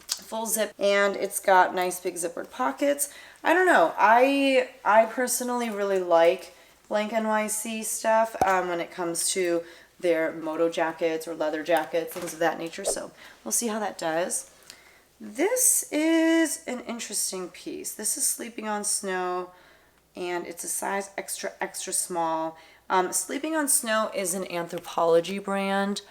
Speaker 1: full zip and it's got nice big zippered pockets. I don't know. I personally really like Blank NYC stuff when it comes to their moto jackets or leather jackets, things of that nature. So we'll see how that does. This is an interesting piece. This is Sleeping on Snow and it's a size extra, extra small. Sleeping on Snow is an Anthropologie brand.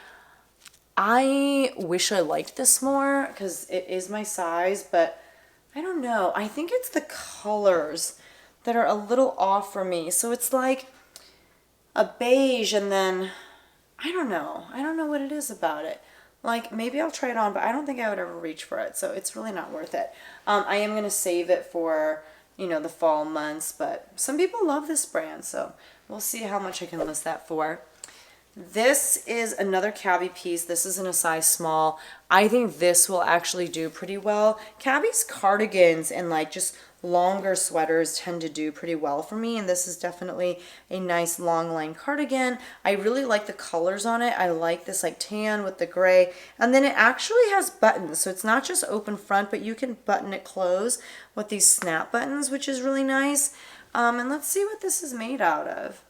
Speaker 1: I wish I liked this more because it is my size, but I don't know. I think it's the colors that are a little off for me. So it's like a beige and then, I don't know. I don't know what it is about it. Like, maybe I'll try it on, but I don't think I would ever reach for it. So it's really not worth it. I am going to save it for, you know, the fall months, but some people love this brand. So we'll see how much I can list that for. This is another cabbie piece. This is in a size small. I think this will actually do pretty well. Cabbie's cardigans and like just longer sweaters tend to do pretty well for me, and this is definitely a nice long line cardigan. I really like the colors on it. I like this like tan with the gray, and then it actually has buttons, so it's not just open front, but you can button it close with these snap buttons, which is really nice. And let's see what this is made out of.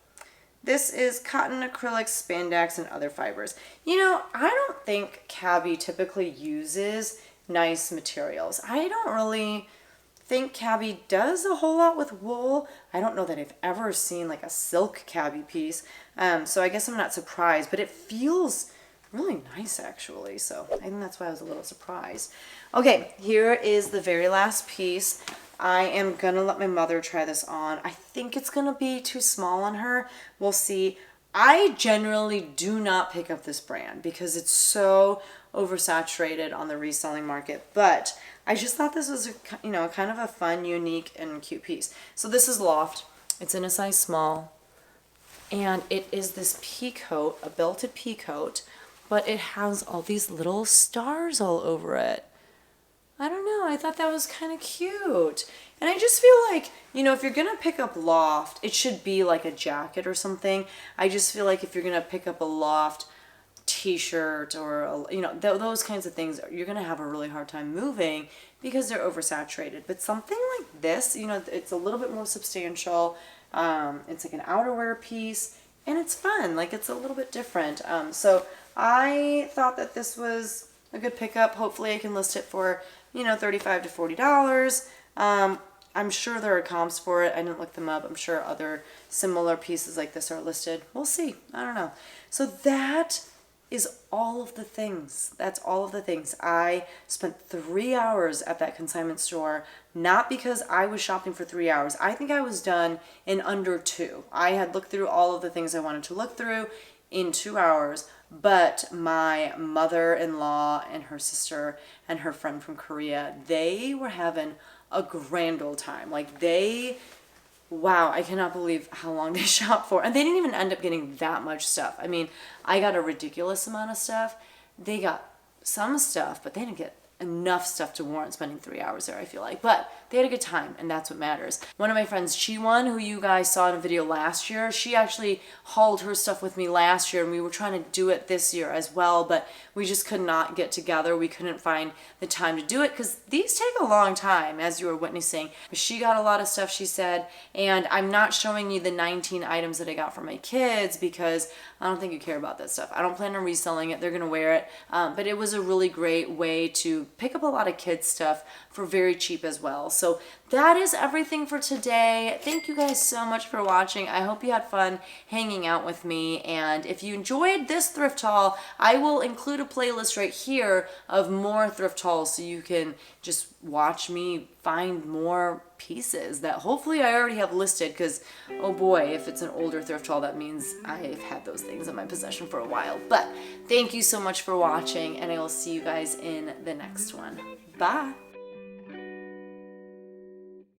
Speaker 1: This is cotton, acrylic, spandex, and other fibers. You know, I don't think cabbie typically uses nice materials. I don't really think cabbie does a whole lot with wool. I don't know that I've ever seen like a silk cabbie piece. So I guess I'm not surprised, but it feels really nice actually. So I think that's why I was a little surprised. Okay, here is the very last piece. I am gonna let my mother try this on. I think it's gonna be too small on her. We'll see. I generally do not pick up this brand because it's so oversaturated on the reselling market, but I just thought this was, you know, kind of a fun, unique, and cute piece. So this is Loft. It's in a size small, and it is this pea coat, a belted pea coat, but it has all these little stars all over it. I don't know, I thought that was kind of cute. And I just feel like, you know, if you're gonna pick up Loft, it should be like a jacket or something. I just feel like if you're gonna pick up a Loft t-shirt or, you know, those kinds of things, you're gonna have a really hard time moving because they're oversaturated. But something like this, you know, it's a little bit more substantial. It's like an outerwear piece, and it's fun. Like, it's a little bit different. So I thought that this was a good pickup. Hopefully I can list it for, you know, $35 to $40. I'm sure there are comps for it. I didn't look them up. I'm sure other similar pieces like this are listed. We'll see. I don't know. So that is all of the things. That's all of the things. I spent 3 hours at that consignment store, not because I was shopping for 3 hours. I think I was done in under 2. I had looked through all of the things I wanted to look through in 2 hours, but my mother-in-law and her sister and her friend from Korea, they were having a grand old time. Like, wow, I cannot believe how long they shopped for. And they didn't even end up getting that much stuff. I mean, I got a ridiculous amount of stuff. They got some stuff, but they didn't get enough stuff to warrant spending 3 hours there, I feel like. But they had a good time, and that's what matters. One of my friends, Chiwon, who you guys saw in a video last year, she actually hauled her stuff with me last year, and we were trying to do it this year as well, but we just could not get together. We couldn't find the time to do it because these take a long time, as you were witnessing. But she got a lot of stuff, she said, and I'm not showing you the 19 items that I got for my kids because I don't think you care about that stuff. I don't plan on reselling it. They're going to wear it. But it was a really great way to pick up a lot of kids stuff for very cheap as well. So that is everything for today. Thank you guys so much for watching. I hope you had fun hanging out with me. And if you enjoyed this thrift haul, I will include a playlist right here of more thrift hauls so you can just watch me find more pieces that hopefully I already have listed because, oh boy, if it's an older thrift haul, that means I've had those things in my possession for a while. But thank you so much for watching, and I will see you guys in the next one. Bye!